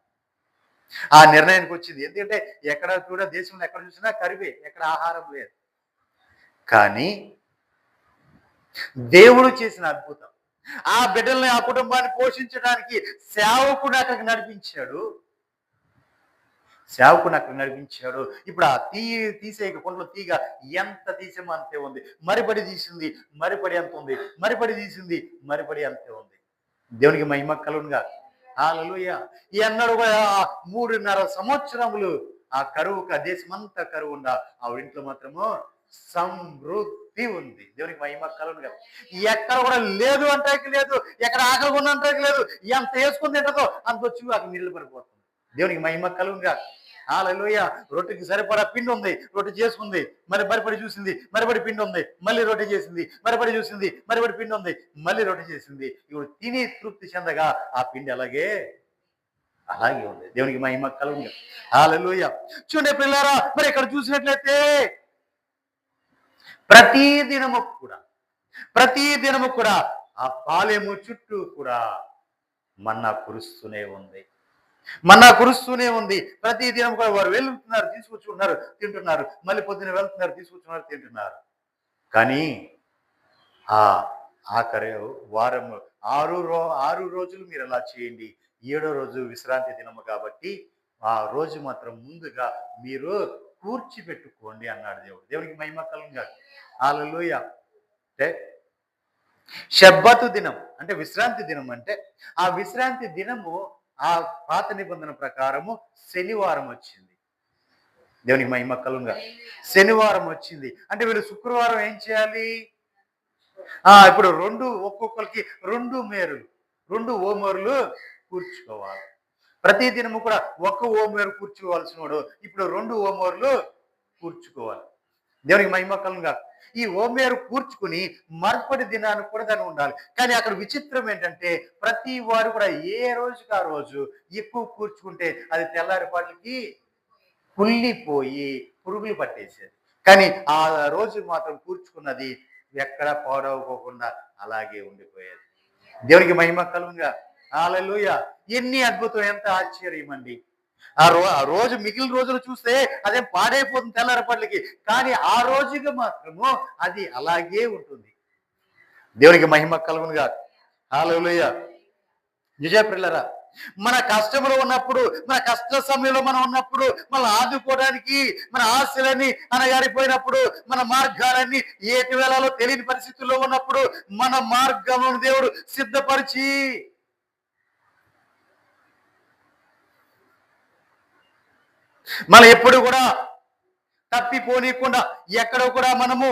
ఆ నిర్ణయానికి వచ్చింది. ఎందుకంటే ఎక్కడ కూడా దేశంలో ఎక్కడ చూసినా కరివే, ఎక్కడ ఆహారం లేదు. కానీ దేవుడు చేసిన అద్భుతం, ఆ బిడ్డల్ని ఆ కుటుంబాన్ని పోషించడానికి సేవకుడు అక్కడికి నడిపించాడు. సేవకుని అక్కడ నడిపించాడు. ఇప్పుడు ఆ తీసేయక కొండలో తీగ ఎంత తీసేమో అంతే ఉంది. మరిపడి తీసింది, మరిపడి ఎంత ఉంది, మరిపడి తీసింది, మరిపడి అంతే ఉంది. దేవునికి మహిమ కలుగుగా. హల్లెలూయా. ఎన్నడూ కూడా 3.5 సంవత్సరములు ఆ కరువుకు, ఆ దేశమంతా కరువు ఉండ, ఆ ఇంట్లో మాత్రము సమృద్ధి ఉంది. దేవునికి మహిమ కలుగుగా. ఎక్కడ కూడా లేదు అంటే లేదు, ఎక్కడ ఆకలి ఉన్నంటే లేదు, ఎంత వేసుకుని తింటదో అంత వచ్చి అక్కడ నీళ్లు పడిపోతుంది. దేవునికి మహిమ కలుగుగా. హల్లెలూయా. రొట్టెకి సరిపడా పిండి ఉంది, రొట్టె చేసుకుంది, మరి మరిపడి చూసింది, మరిపడి పిండి ఉంది, మళ్ళీ రొట్టె చేసింది, మరిపడి చూసింది, మరిపడి పిండి ఉంది, మళ్ళీ రొట్టె చేసింది. ఇప్పుడు తిని తృప్తి చెందగా ఆ పిండి అలాగే ఉంది. దేవునికి మహిమ కలుగుగా. హల్లెలూయా. చూడండి పిల్లారా, మరి ఇక్కడ చూసినట్లయితే ప్రతి దినము కూడా ఆ పాలెము చుట్టూ కూడా మన్నా కురుస్తూనే ఉంది. ప్రతి దినం కూడా వారు వెళ్తున్నారు, తీసుకొచ్చుకుంటున్నారు, తింటున్నారు, మళ్ళీ పొద్దున వెళ్తున్నారు, తీసుకొచ్చుకున్నారు, తింటున్నారు. కానీ ఆ ఆఖరి వారం 6 రోజులు మీరు అలా చేయండి, 7వ రోజు విశ్రాంతి దినము కాబట్టి ఆ రోజు మాత్రం ముందుగా మీరు కూర్చిపెట్టుకోండి అన్నాడు దేవుడు. దేవునికి మహిమ కలుగుగా. హల్లెలూయా. అంటే షబ్బతు దినం అంటే విశ్రాంతి దినం. అంటే ఆ విశ్రాంతి దినము ఆ పాత నిబంధన ప్రకారము శనివారం వచ్చింది. దేవునికి మహిమ కలుగుగా. శనివారం వచ్చింది అంటే వీళ్ళు శుక్రవారం ఏం చేయాలి? ఇప్పుడు ఒక్కొక్కరికి 2 ఓమర్లు కూర్చుకోవాలి. ప్రతి దినము కూడా 1 ఓమేరు కూర్చోవలసిన వాడు ఇప్పుడు 2 ఓమర్లు కూర్చుకోవాలి. దేవునికి మహిమ కలుగుగా. ఈ ఓమేరు కూర్చుకుని మరుపటి దినానికి కూడా దాన్ని ఉండాలి. కానీ అక్కడ విచిత్రం ఏంటంటే ప్రతి వారు కూడా ఏ రోజుకి ఆ రోజు ఎక్కువ కూర్చుకుంటే అది తెల్లారిపాటికి కుళ్ళిపోయి పురుగులు పట్టేసేది. కానీ ఆ రోజు మాత్రం కూర్చుకున్నది ఎక్కడ పాడవకోకుండా అలాగే ఉండిపోయేది. దేవునికి మహిమ కలుగుగా. హల్లెలూయా. ఎన్ని అద్భుతం, ఎంత ఆశ్చర్యం అండి. ఆ రోజు మిగిలిన రోజులు చూస్తే అదేం పాడైపోతుంది తెల్లారపట్లకి, కానీ ఆ రోజుగా మాత్రము అది అలాగే ఉంటుంది. దేవునికి మహిమ కలుగునుగా. హల్లెలూయా. నిజమే పిల్లరా, మన కష్టంలో ఉన్నప్పుడు, మన కష్ట సమయంలో మనం ఉన్నప్పుడు, మనం ఆదుకోవడానికి మన ఆశలన్నీ అనగారిపోయినప్పుడు, మన మార్గాలన్నీ ఏటి వేళలో తెలియని పరిస్థితుల్లో ఉన్నప్పుడు మన మార్గమును దేవుడు సిద్ధపరిచి మనం ఎప్పుడు కూడా తప్పిపోనీయకుండా ఎక్కడ కూడా మనము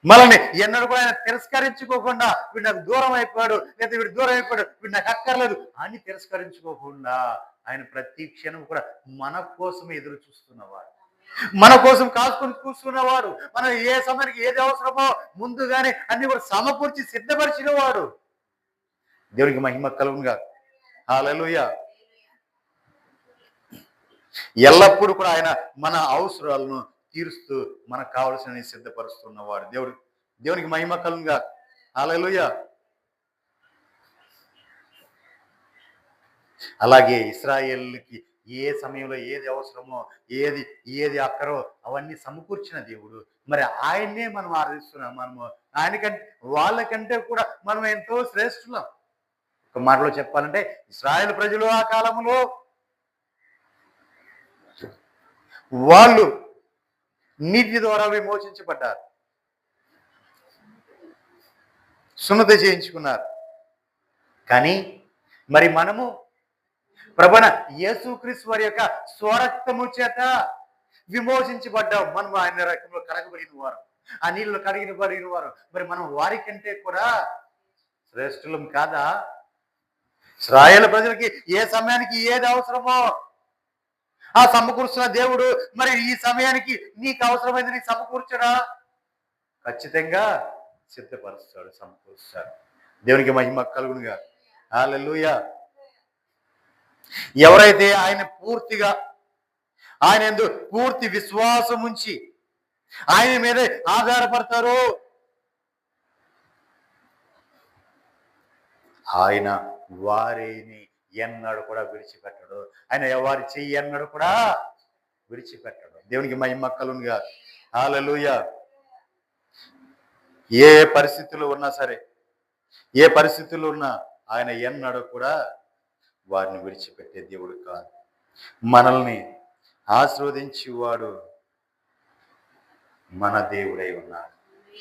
మనల్ని ఎన్నడూ కూడా ఆయన తిరస్కరించుకోకుండా వీడు నాకు దూరం అయిపోయాడు, లేదా వీడు దూరం అయిపోయాడు, వీడు నాకు అక్కర్లేదు అని తిరస్కరించుకోకుండా ఆయన ప్రతి క్షణం కూడా మన కోసం ఎదురు చూస్తున్నవాడు, మన కోసం కాసుకొని కూర్చున్నవాడు, మనం ఏ సమయానికి ఏది అవసరమో ముందుగానే అన్ని కూడా సమకూర్చి సిద్ధపరిచిన వాడు. దేవునికి మహిమ కలుగునుగా. హల్లెలూయా. ఎల్లప్పుడూ కూడా ఆయన మన అవసరాలను తీరుస్తూ మనకు కావలసిన సిద్ధపరుస్తున్నవాడు. దేవునికి మహిమ కలుగుగా. హల్లెలూయా. అలాగే ఇశ్రాయేలుకి ఏ సమయంలో ఏది అవసరమో, ఏది ఏది అక్కరో అవన్నీ సమకూర్చిన దేవుడు. మరి ఆయన్నే మనం ఆరాధిస్తున్నాం. మనము ఆయనకంటే వాళ్ళకంటే కూడా మనం ఎంతో శ్రేష్ఠులం. ఒక మాటలో చెప్పాలంటే ఇశ్రాయేలు ప్రజలు ఆ కాలంలో వాళ్ళు నీటి ద్వారా విమోచించబడ్డారు, సున్నతి చేయించుకున్నారు. కానీ మరి మనము ప్రభువైన యేసుక్రీస్తు వారి యొక్క స్వరక్తము చేత విమోచించబడ్డాం. మనం ఆయన రక్తంలో కడగబడిన వారు, ఆ నీళ్ళు కడిగినబడిన వారు. మరి మనం వారి కంటే కూడా శ్రేష్ఠులం కాదా? ఇశ్రాయేలు ప్రజలకి ఏ సమయానికి ఏది అవసరమో ఆ సమకూర్చిన దేవుడు మరి ఈ సమయానికి నీకు అవసరమైంది నీకు సమకూర్చడా? ఖచ్చితంగా సిద్ధపరుస్తాడు, సమకూరుస్తాడు. దేవునికి మహిమ కలుగునుగా. హల్లెలూయా. ఎవరైతే ఆయన పూర్తిగా ఆయన యందు పూర్తి విశ్వాసం ఉంచి ఆయన మీదే ఆధారపడతారో ఆయన వారిని ఎన్నడూ కూడా విడిచిపెట్టడు. ఆయన వారి చెయ్యి ఎన్నడూ కూడా విడిచిపెట్టడు. దేవునికి మహిమ కలుగునుగా. హల్లెలూయా. ఏ పరిస్థితుల్లో ఉన్నా సరే, ఏ పరిస్థితుల్లో ఉన్నా ఆయన ఎన్నడూ కూడా వారిని విడిచిపెట్టే దేవుడు కాదు. మనల్ని ఆశీర్వదించేవాడు మన దేవుడై ఉన్నాడు.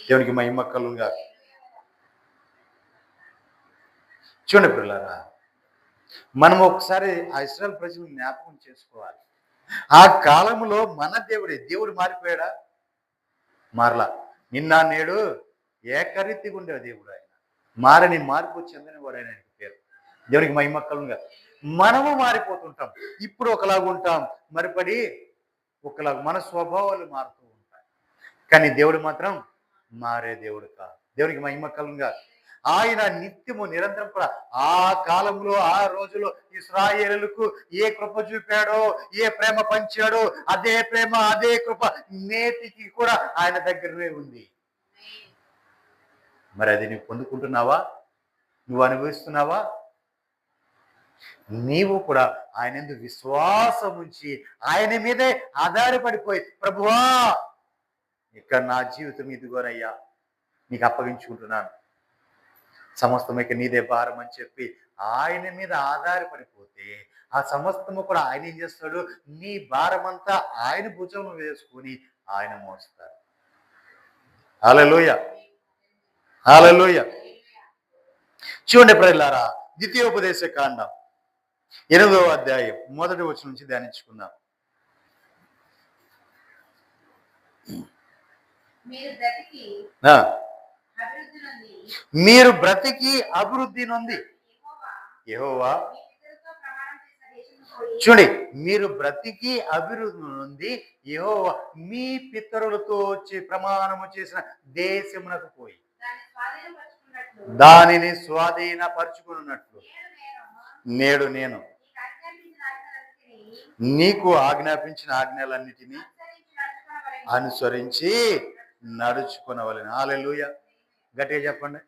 దేవునికి మహిమ కలుగునుగా. చూడండి పిల్లలారా, మనం ఒకసారి ఆ ఇశ్రాయేలు ప్రజలు జ్ఞాపకం చేసుకోవాలి. ఆ కాలంలో మన దేవుడు మారిపోయాడా? మారలా. నిన్న నేడు ఏకరీతిగా ఉండే దేవుడు ఆయన. మారని మార్పు చెందిన వాడు ఆయన పేరు. దేవునికి మహిమ కలుగునుగా. మనము మారిపోతుంటాం. ఇప్పుడు ఒకలాగా ఉంటాం, మరిపడి ఒకలాగా మన స్వభావాలు మారుతూ ఉంటాయి. కానీ దేవుడు మాత్రం మారే దేవుడు కాదు. దేవునికి మహిమ కలుగునుగా. ఆయన నిత్యము నిరంతరం కూడా ఆ కాలంలో ఆ రోజులో ఇశ్రాయేలులకు ఏ కృప చూపాడో, ఏ ప్రేమ పంచాడో అదే ప్రేమ అదే కృప నేటికి కూడా ఆయన దగ్గరనే ఉంది. మరి అది నువ్వు పొందుకుంటున్నావా? నువ్వు అనుభవిస్తున్నావా? నీవు కూడా ఆయన యందు విశ్వాసం ఉంచి ఆయన మీదే ఆధారపడిపోయి, ప్రభువా ఇక్కడ నా జీవితం ఇదిగోనయ్యా నీకు అప్పగించుకుంటున్నాను, సమస్తం ఇక నీదే భారం అని చెప్పి ఆయన మీద ఆధారపడిపోతే ఆ సమస్తము కూడా ఆయన ఏం చేస్తాడు? నీ భారమంతా ఆయన భుజంలో వేసుకొని ఆయన మోస్తాడు. హల్లెలూయా. హల్లెలూయా. చూడండి ప్రియులారా, ద్వితీయోపదేశ కాండం 8వ అధ్యాయం 1వ వచనం నుంచి ధ్యానించుకుందాం. మీరు బ్రతికి అభివృద్ధి నొంది యెహోవా చూడండి, మీరు బ్రతికి అభివృద్ధి నొంది యెహోవా మీ పితరులతో వచ్చి ప్రమాణము చేసిన దేశమునకు పోయి దానిని స్వాధీనపరుచుకున్నట్లు నేడు నేను నీకు ఆజ్ఞాపించిన ఆజ్ఞలన్నిటినీ అనుసరించి నడుచుకునవలెను. హల్లెలూయా. గట్టిగా చెప్పండి,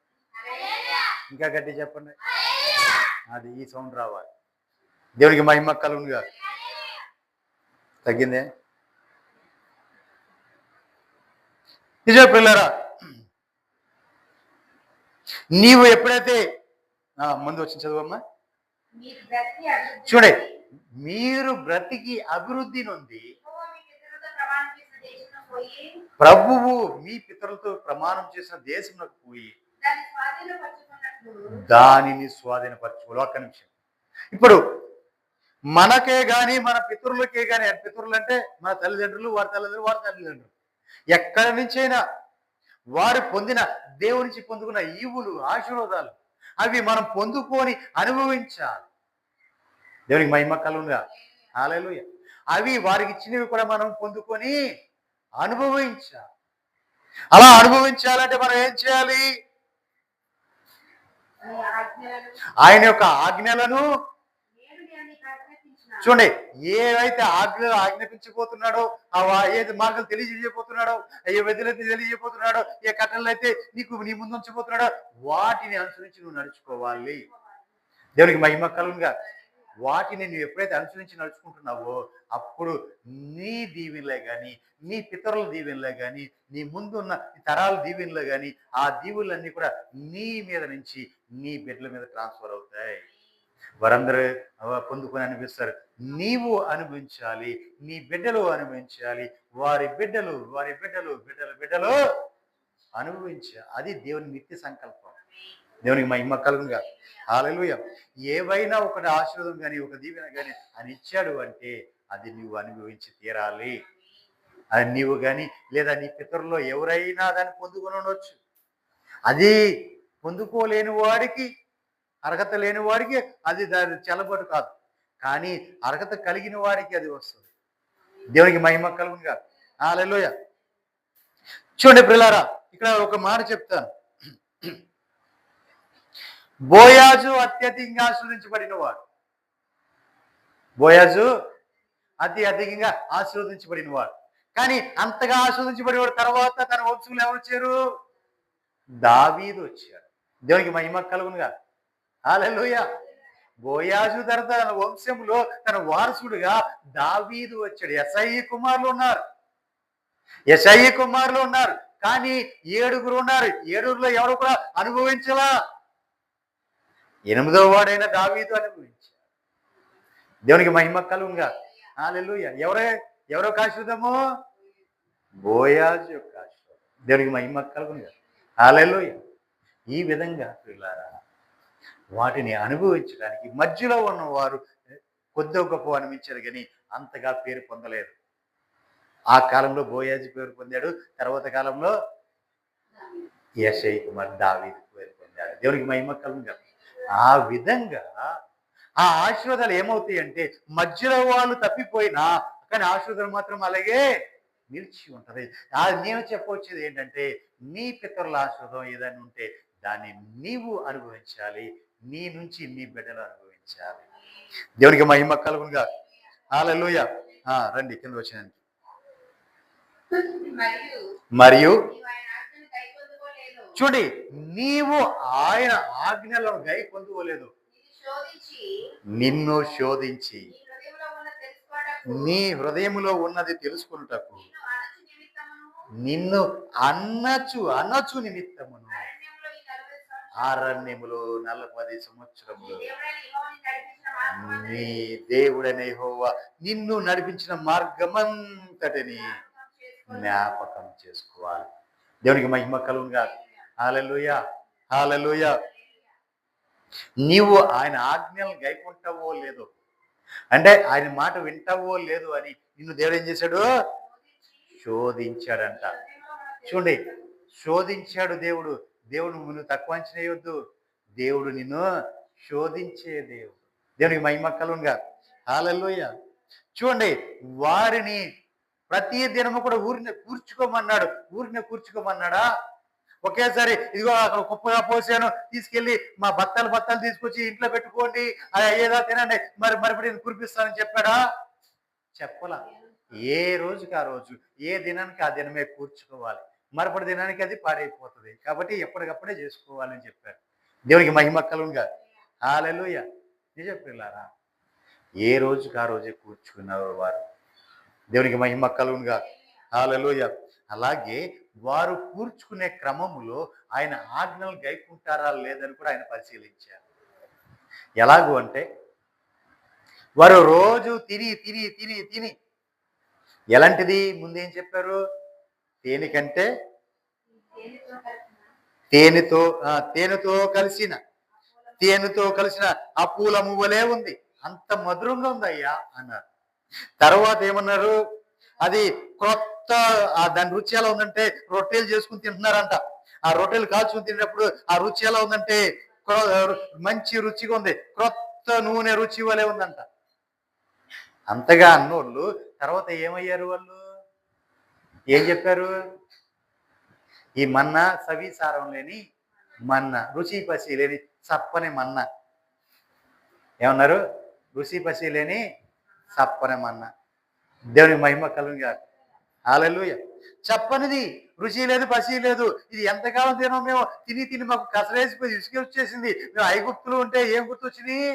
ఇంకా గట్టిగా చెప్పండి. అది ఈ సౌండ్ రావాలి. దేవునికి మహిమ కలుగునుగా. తగ్గిందే? నిజమే పిల్లరా, నీవు ఎప్పుడైతే ముందు వచ్చిన చదువమ్మా. చూడే, మీరు బ్రతికి అభివృద్ధి నొంది ప్రభువు మీ పితరులతో ప్రమాణం చేసిన దేశంలోకి పోయి దానిని స్వాధీనపరచుకోవాలి. ఒక్క నిమిషం. ఇప్పుడు మనకే గాని మన పితరులకే గాని, పితరులు అంటే మన తల్లిదండ్రులు, వారి తల్లిదండ్రులు, వారి తల్లిదండ్రులు, ఎక్కడి నుంచైనా వారు పొందిన దేవుడి నుంచి పొందుకున్న ఈవులు ఆశీర్వాదాలు అవి మనం పొందుకొని అనుభవించాలి. దేవునికి మహిమ కలుగునుగా. హల్లెలూయా. అవి వారికి ఇచ్చినవి కూడా మనం పొందుకొని అనుభవించాలి. అలా అనుభవించాలంటే మనం ఏం చేయాలి? ఆయన యొక్క ఆజ్ఞలను చూడండి, ఏవైతే ఆజ్ఞాపించబోతున్నాడో, ఏది మార్గం తెలియజేయబోతున్నాడో, ఏ విధులైతే తెలియజేయబోతున్నాడో, ఏ కట్టలు అయితే నీ ముందు ఉంచబోతున్నాడో వాటిని అనుసరించి నువ్వు నడుచుకోవాలి. దేవునికి మహిమ కలుగునుగా. వాటిని నువ్వు ఎప్పుడైతే అనుసరించి నడుచుకుంటున్నావో అప్పుడు నీ దీవెనలే కానీ, నీ పితరుల దీవెనలే కానీ, నీ ముందున్న తరాల దీవెనలే కానీ, ఆ దీవులన్నీ కూడా నీ మీద నుంచి నీ బిడ్డల మీద ట్రాన్స్ఫర్ అవుతాయి. వారందరూ పొందుకొని అనిపిస్తారు. నీవు అనుభవించాలి, నీ బిడ్డలు అనుభవించాలి, వారి బిడ్డలు బిడ్డలు అనుభవించాలి. అది దేవుని నిత్య సంకల్పం. దేవునికి మహిమ కలుగునుగా. హల్లెలూయా. ఏవైనా ఒకటి ఆశీర్వాదం కానీ, ఒక దీవెన కానీ అని ఇచ్చాడు అంటే అది నువ్వు అనుభవించి తీరాలి. అది నీవు కానీ లేదా నీ పితరుల్లో ఎవరైనా దాన్ని పొందుకొని ఉండొచ్చు. అది పొందుకోలేని వాడికి, అర్హత లేని వాడికి అది దాని చెల్లబడు కాదు. కానీ అర్హత కలిగిన వాడికి అది వస్తుంది. దేవునికి మహిమ కలుగునుగా. హల్లెలూయా. చూడండి ప్రియులారా, ఇక్కడ ఒక మాట చెప్తాను. బోయాజు అత్యధికంగా ఆశీర్వదించబడిన వాడు. బోయాజు అధికంగా ఆశీర్వదించబడిన వాడు. కానీ అంతగా ఆశీర్వదించబడిన తర్వాత తన వంశంలో ఎవరు వచ్చారు? దావీదు వచ్చాడు. దేవునికి మహిమ కలుగునుగా. హల్లెలూయా. బోయాజు తర్వాత తన వంశంలో తన వారసుడుగా దావీదు వచ్చాడు. యెషయి కుమారులు ఉన్నారు. కానీ 7 ఉన్నారు. 7లో ఎవరు కూడా అనుభవించలా. 8వ వాడైన దావీదు అనుభవించాడు. దేవునికి మహిమ కలుగునుగా. హల్లెలూయా. ఎవరో ఆశీర్వాదము? బోయాజు యొక్క ఆశీర్వాదం. దేవునికి మహిమ కలుగునుగా. హల్లెలూయా. ఈ విధంగా ప్రియులారా వాటిని అనుభవించడానికి మధ్యలో ఉన్నవారు కొద్దో గొప్ప అనిపించారు కానీ అంతగా పేరు పొందలేదు. ఆ కాలంలో బోయాజు పేరు పొందాడు. తర్వాత కాలంలో యెషయి కుమార్ దావీదు పేరు పొందాడు. దేవునికి మహిమ కలుగునుగా. ఆ విధంగా ఆ ఆశీర్వాదాలు ఏమవుతాయి అంటే మధ్యలో వాళ్ళు తప్పిపోయినా కానీ ఆశీర్వాదాలు మాత్రం అలాగే నిలిచి ఉంటది. నేను చెప్పవచ్చేది ఏంటంటే నీ పితరుల ఆశీర్వాదం ఏదైనా ఉంటే దాన్ని నీవు అనుభవించాలి. నీ నుంచి నీ బిడ్డలు అనుభవించాలి. దేవునికి మహిమ కలుగునుగా. హల్లెలూయా. రండి కింద వచ్చినానికి. మరియు చూడండి, నీవు ఆయన ఆజ్ఞలను గై పొందుకోలేదు. నిన్ను శోధించి నీ హృదయములో ఉన్నది తెలుసుకున్నటకు నిన్ను అనచు నిమిత్తమును అరణ్యములో 40 సంవత్సరములు నీ దేవుడైన యెహోవా నిన్ను నడిపించిన మార్గమంతటిని జ్ఞాపకం చేసుకోవాలి. దేవునికి మహిమ కలుగునుగా. హల్లెలూయా. హల్లెలూయా. నీవు ఆయన ఆజ్ఞలను గైకుంటావో లేదో, అంటే ఆయన మాట వింటావో లేదు అని నిన్ను దేవుడు ఏం చేశాడు? శోధించాడంట. చూడండి, శోధించాడు దేవుడు. దేవుడు నువ్వు తక్కువ అంచనేయొద్దు. దేవుడు నిన్ను శోధించే దేవుడు. దేవునికి మహిమ కలుగునుగా. హల్లెలూయా. చూడండి, వారిని ప్రతి దినము కూడా ఊరిని కూర్చుకోమన్నాడా? ఒకేసారి ఇదిగో అక్కడ కుప్పగా పోసాను, తీసుకెళ్లి మా బత్తాలు తీసుకొచ్చి ఇంట్లో పెట్టుకోండి, అది అయ్యేదా తినండి, మరిపడి కురిపిస్తానని చెప్పాడా? చెప్పలా. ఏ రోజుకి ఆ రోజు, ఏ దినానికి ఆ దినమే కూర్చుకోవాలి. మరపటి దినానికి అది పాడైపోతుంది. కాబట్టి ఎప్పటికప్పుడే చేసుకోవాలని చెప్పారు. దేవునికి మహిమ కలుగునుగా. హల్లెలూయా. నిజం పిల్లారా, ఏ రోజుకి ఆ రోజే కూర్చుకున్నారు వారు. దేవునికి మహిమ కలుగునుగా. హల్లెలూయా. అలాగే వారు కూర్చుకునే క్రమములో ఆయన ఆజ్ఞలు గైకుంటారా లేదని కూడా ఆయన పరిశీలించారు. ఎలాగూ అంటే వారు రోజు తిని ఎలాంటిది ముందేం చెప్పారు? తేనెకంటే తేనెతో కలిసిన ఆ పూల మువ్వలే ఉంది, అంత మధురంగా ఉందయ్యా అన్నారు. తర్వాత ఏమన్నారు? అది కొత్త దాని రుచి ఎలా ఉందంటే రొట్టెలు చేసుకుని తింటున్నారంట. ఆ రొట్టెలు కాల్చుకుని తిన్నప్పుడు ఆ రుచి ఎలా ఉందంటే మంచి రుచిగా ఉంది, క్రొత్త నూనె రుచి వలె ఉందంట. అంతగా అన్నోళ్ళు తర్వాత ఏమయ్యారు? వాళ్ళు ఏం చెప్పారు? ఈ మన్నా సవిసారం లేని మన్నా, రుచి పసి లేని చప్పని మన్నా. ఏమన్నారు? రుచి పసి లేని చప్పనమన్నా. దేవునికి మహిమ కలుగుగా. హల్లెలూయా. చెప్పనిది, రుచి లేదు, పసి లేదు. ఇది ఎంతకాలం తినాం మేము, తిని తిని మాకు కసరేసిపోయి ఇసుకొచ్చేసింది. మేము ఐగుప్తులు ఉంటే ఏం గుర్తొచ్చినాయి?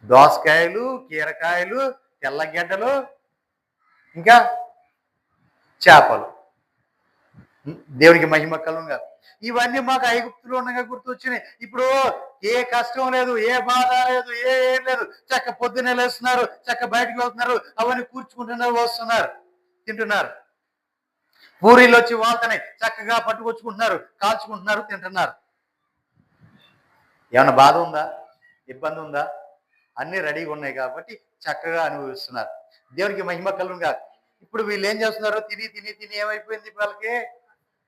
దోసకాయలు, కీరకాయలు, తెల్లగడ్డలు, ఇంకా చేపలు. దేవునికి మహిమ కలుగుగా. ఇవన్నీ మాకు ఐగుప్తులు ఉండగా గుర్తొచ్చినాయి. ఇప్పుడు ఏ కష్టం లేదు, ఏ బాధ లేదు, ఏం లేదు. చక్క పొద్దున్నే లేస్తున్నారు, చక్క బయటకు వెళ్తున్నారు, అవన్నీ కూర్చుకుంటున్నారు, వస్తున్నారు, తింటున్నారు. పూరీలు వచ్చి వాళ్ళతోనే చక్కగా పట్టుకొచ్చుకుంటున్నారు, కాల్చుకుంటున్నారు, తింటున్నారు. ఏమన్నా బాధ ఉందా? ఇబ్బంది ఉందా? అన్నీ రెడీగా ఉన్నాయి కాబట్టి చక్కగా అనుభవిస్తున్నారు. దేవునికి మహిమ కలుగుగా. ఇప్పుడు వీళ్ళు ఏం చేస్తున్నారు? తిని తిని తిని ఏమైపోయింది వాళ్ళకి?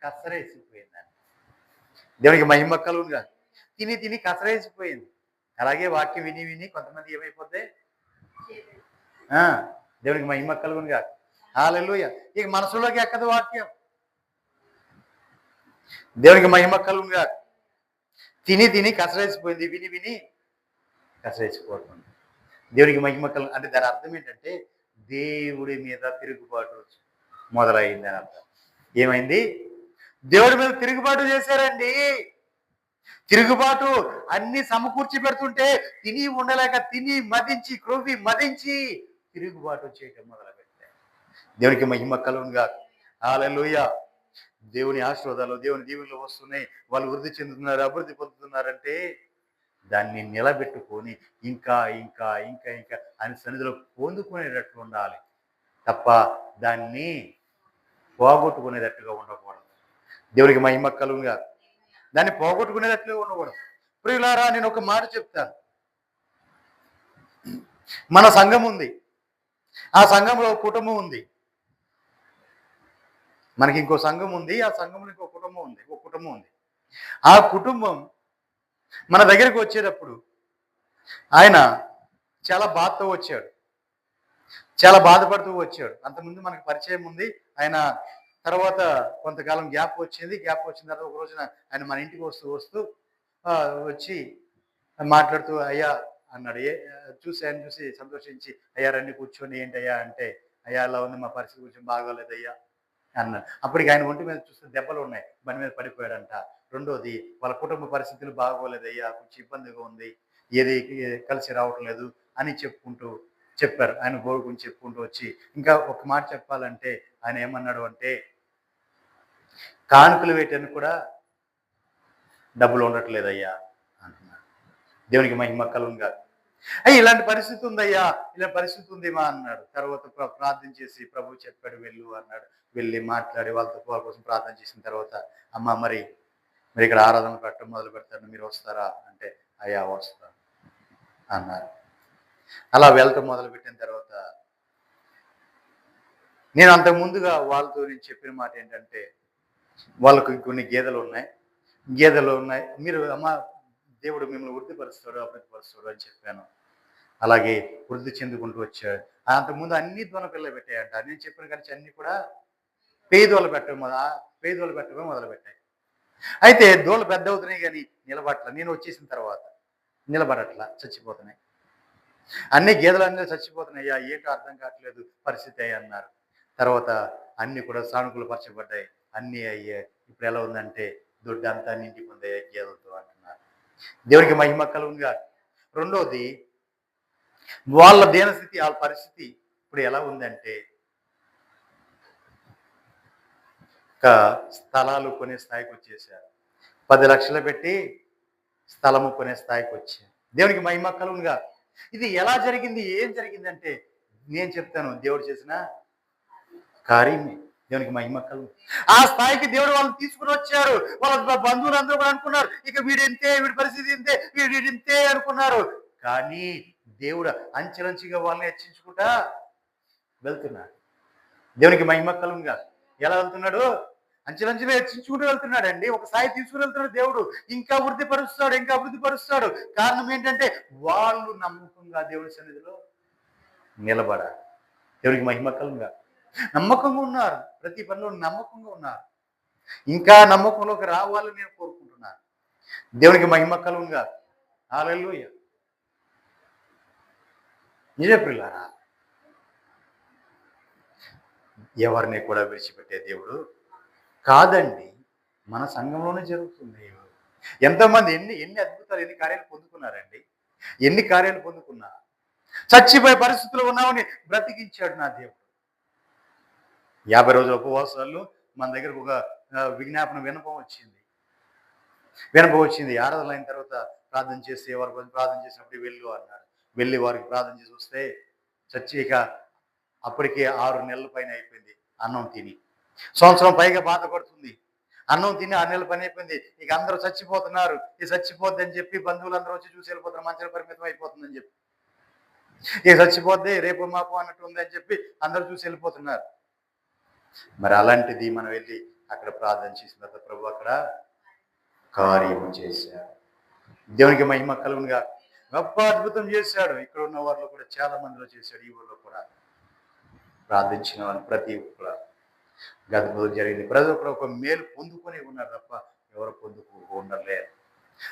కసరేసిపోయిందండి. దేవునికి మహిమ కలుగుగా. తిని తిని కసరేసిపోయింది. అలాగే వాక్యం విని విని కొంతమంది ఏమైపోతే దేవునికి మహిమ కలుగుగా. హల్లెలూయా. ఇక మనసులోకి ఎక్కదు వాక్యం. దేవునికి మహిమ కలుగుగా. తిని తిని కసరేసిపోయింది, విని విని కసరేసిపోతుంది. దేవునికి మహిమ కలుగు అంటే దాని అర్థం ఏంటంటే దేవుడి మీద తిరుగుబాటు మొదలైంది అని అర్థం. ఏమైంది? దేవుడి మీద తిరుగుబాటు చేశారండి. తిరుగుబాటు అన్ని సమకూర్చి పెడుతుంటే తిని ఉండలేక తిని మదించి క్రొవ్వి మదించి తిరుగుబాటు చేయటం మొదలుపెట్టారు. దేవునికి మహిమ కలుగుగా. హల్లెలూయా. దేవుని ఆశీర్వాదాలు, దేవుని దీవెనలు వస్తున్నాయి. వాళ్ళు వృద్ధి చెందుతున్నారు, అభివృద్ధి పొందుతున్నారంటే దాన్ని నిలబెట్టుకొని ఇంకా ఇంకా ఇంకా ఇంకా ఆయన సన్నిధిలో పొందుకునేటట్లు ఉండాలి తప్ప దాన్ని పోగొట్టుకునేటట్టుగా ఉండకూడదు. దేవునికి మహిమ కలుగుగా. దాన్ని పోగొట్టుకునేటట్లుగా ఉండకూడదు. ప్రియులారా, నేను ఒక మాట చెప్తాను. మన సంఘం ఉంది, ఆ సంఘంలో కుటుంబం ఉంది. మనకి ఇంకో సంఘం ఉంది, ఆ సంఘంలో ఇంకో కుటుంబం ఉంది, ఒక కుటుంబం ఉంది. ఆ కుటుంబం మన దగ్గరికి వచ్చేటప్పుడు ఆయన చాలా బాధతో వచ్చాడు, చాలా బాధపడుతూ వచ్చాడు. అంతకుముందు మనకు పరిచయం ఉంది. ఆయన తర్వాత కొంతకాలం గ్యాప్ వచ్చింది. గ్యాప్ వచ్చిన తర్వాత ఒక రోజున ఆయన మన ఇంటికి వస్తూ వస్తూ వచ్చి మాట్లాడుతూ అయ్యా అన్నాడు. ఆయన చూసి సంతోషించి అయ్యా రండి కూర్చొని ఏంటయ్యా అంటే, అయ్యా అలా ఉంది, మా పరిస్థితి కొంచెం బాగోలేదయ్యా అన్నాడు. అప్పటికి ఆయన ఒంటి మీద చూస్తే దెబ్బలు ఉన్నాయి, బండి మీద పడిపోయాడంట. రెండోది, వాళ్ళ కుటుంబ పరిస్థితులు బాగోలేదయ్యా, కొంచెం ఇబ్బందిగా ఉంది, ఏది కలిసి రావటం లేదు అని చెప్పారు. ఆయన గోడు గురించి చెప్పుకుంటూ వచ్చి ఇంకా ఒక మాట చెప్పాలంటే ఆయన ఏమన్నాడు అంటే, కానుకలు వేయటానికి కూడా డబ్బులు ఉండట్లేదయ్యా అంటున్నాడు. దేవునికి మహిమ కలుగుగా. అయ్యి ఇలాంటి పరిస్థితి ఉందయ్యా, ఇలాంటి పరిస్థితి ఉంది మా అన్నాడు. తర్వాత ప్రార్థన చేసి ప్రభు చెప్పాడు వెళ్ళు అన్నాడు. వెళ్ళి మాట్లాడి వాళ్ళ కోసం ప్రార్థన చేసిన తర్వాత, అమ్మ మరి మీరు ఇక్కడ ఆరాధన పెట్టడం మొదలు పెడతారు, మీరు వస్తారా అంటే, అయ్యా వస్తాను అన్నారు. అలా వెళ్తాం మొదలు పెట్టిన తర్వాత నేను అంతకు ముందుగా వాళ్ళతో నేను చెప్పిన మాట ఏంటంటే, వాళ్ళకు కొన్ని గేదెలు ఉన్నాయి, మీరు అమ్మ దేవుడు మిమ్మల్ని వృద్ధిపరుస్తాడు, అభివృద్ధిపరుస్తాడు అని చెప్పాను. అలాగే వృద్ధి చెందుకుంటూ వచ్చాడు. అంతకుముందు అన్ని దొన పిల్లలు పెట్టాయంట. నేను చెప్పిన కానీ అన్ని కూడా పేదోళ్ళు పెట్టడం మొదలుపెట్టాయి. అయితే దోళ్ళు పెద్ద అవుతున్నాయి కానీ నిలబడట్ల. నేను వచ్చేసిన తర్వాత నిలబడట్లా, చచ్చిపోతున్నాయి. అన్ని గేదెలు అన్నీ చచ్చిపోతున్నాయ్యా, ఏంటో అర్థం కావట్లేదు పరిస్థితి అయ్యి అన్నారు. తర్వాత అన్ని కూడా సానుకూల పరచబడ్డాయి, అన్నీ అయ్యాయి. ఇప్పుడు ఎలా ఉందంటే దొడ్డు అంతా నిండిపోయింది గేదెలతో అంటున్నారు. దేవునికి మహిమ కలుగుగా. రెండోది, వాళ్ళ దీనస్థితి, వాళ్ళ పరిస్థితి ఇప్పుడు ఎలా ఉందంటే స్థలాలు కొనే స్థాయికి వచ్చేసారు. 10 లక్షలు పెట్టి స్థలము కొనే స్థాయికి వచ్చారు. దేవునికి మహిమ కలుగుగా. ఇది ఎలా జరిగింది, ఏం జరిగిందంటే నేను చెప్తాను, దేవుడు చేసిన కార్యమే. దేవునికి మహిమ కలుగు. ఆ స్థాయికి దేవుడు వాళ్ళని తీసుకుని వచ్చారు. వాళ్ళ బంధువులు అందరూ కూడా అనుకున్నారు, ఇక వీడింతే, వీడి పరిస్థితి ఇంతే, వీడింతే అనుకున్నారు. కానీ దేవుడు అంచెలంచిగా వాళ్ళని హెచ్చించుకుంటా వెళ్తున్నాడు. దేవునికి మహిమ కలుగుగా. ఎలా వెళ్తున్నాడు? అంచెలంచెలు హెచ్చించుకుంటూ వెళ్తున్నాడండి. ఒక స్థాయి తీసుకుని వెళ్తున్నాడు దేవుడు. ఇంకా అభివృద్ధి పరుస్తాడు. కారణం ఏంటంటే వాళ్ళు నమ్మకంగా దేవుడి సన్నిధిలో నిలబడాలి. దేవునికి మహిమ కలుగుగా. నమ్మకంగా ఉన్నారు, ప్రతి పనిలో నమ్మకంగా ఉన్నారు. ఇంకా నమ్మకంలోకి రావాలని నేను కోరుకుంటున్నాను. దేవునికి మహిమ కలుగుగా. హల్లెలూయా. నిజ ప్రియులారా, ఎవరిని కూడా విడిచిపెట్టే దేవుడు కాదండి. మన సంఘంలోనే జరుగుతుంది. ఎంతోమంది ఎన్ని ఎన్ని అద్భుతాలు, ఎన్ని కార్యాలు పొందుకున్నారండి. ఎన్ని కార్యాలు పొందుకున్నా చచ్చిపోయే పరిస్థితుల్లో ఉన్నామని బ్రతికించాడు నా దేవుడు. 50 రోజుల ఉపవాసాలు మన దగ్గరకు ఒక విన్నపం వచ్చింది. ఆరాధన అయిన తర్వాత ప్రార్థన చేస్తే వారి కోసం ప్రార్థన చేసినప్పుడు వెళ్ళు అన్నాడు. వెళ్ళి వారికి ప్రార్థన చేసి వస్తే ఇక అప్పటికే 6 నెలల పైన అయిపోయింది అన్నం తిని. సంవత్సరం పైగా బాధపడుతుంది. అన్నం తిని 6 నెలల పని అయిపోయింది. ఇక అందరూ చచ్చిపోతున్నారు. ఇది చచ్చిపోద్ది అని చెప్పి బంధువులందరూ వచ్చి చూసి వెళ్ళిపోతున్నారు. మంచాల పరిమితం అయిపోతుందని చెప్పి, ఇక చచ్చిపోద్ది రేపు మాపు అన్నట్టు ఉంది అని చెప్పి అందరూ చూసి వెళ్ళిపోతున్నారు. మరి అలాంటిది మనం వెళ్ళి అక్కడ ప్రార్థన చేసిన తర్వాత ప్రభు అక్కడ కార్యం చేశాడు. దేవునికి మహిమ కలుగునుగా. గొప్ప అద్భుతం చేశాడు. ఇక్కడ ఉన్న వారిలో కూడా చాలా మందిలో చేశాడు. ఈ ఊళ్ళో కూడా ప్రార్థించిన వారు ప్రతి ఒక్కరు అద్భుతం జరిగింది. ప్రజలు కూడా ఒక మేలు పొందుకొని ఉన్నారు తప్ప ఎవరు ఉండలేరు.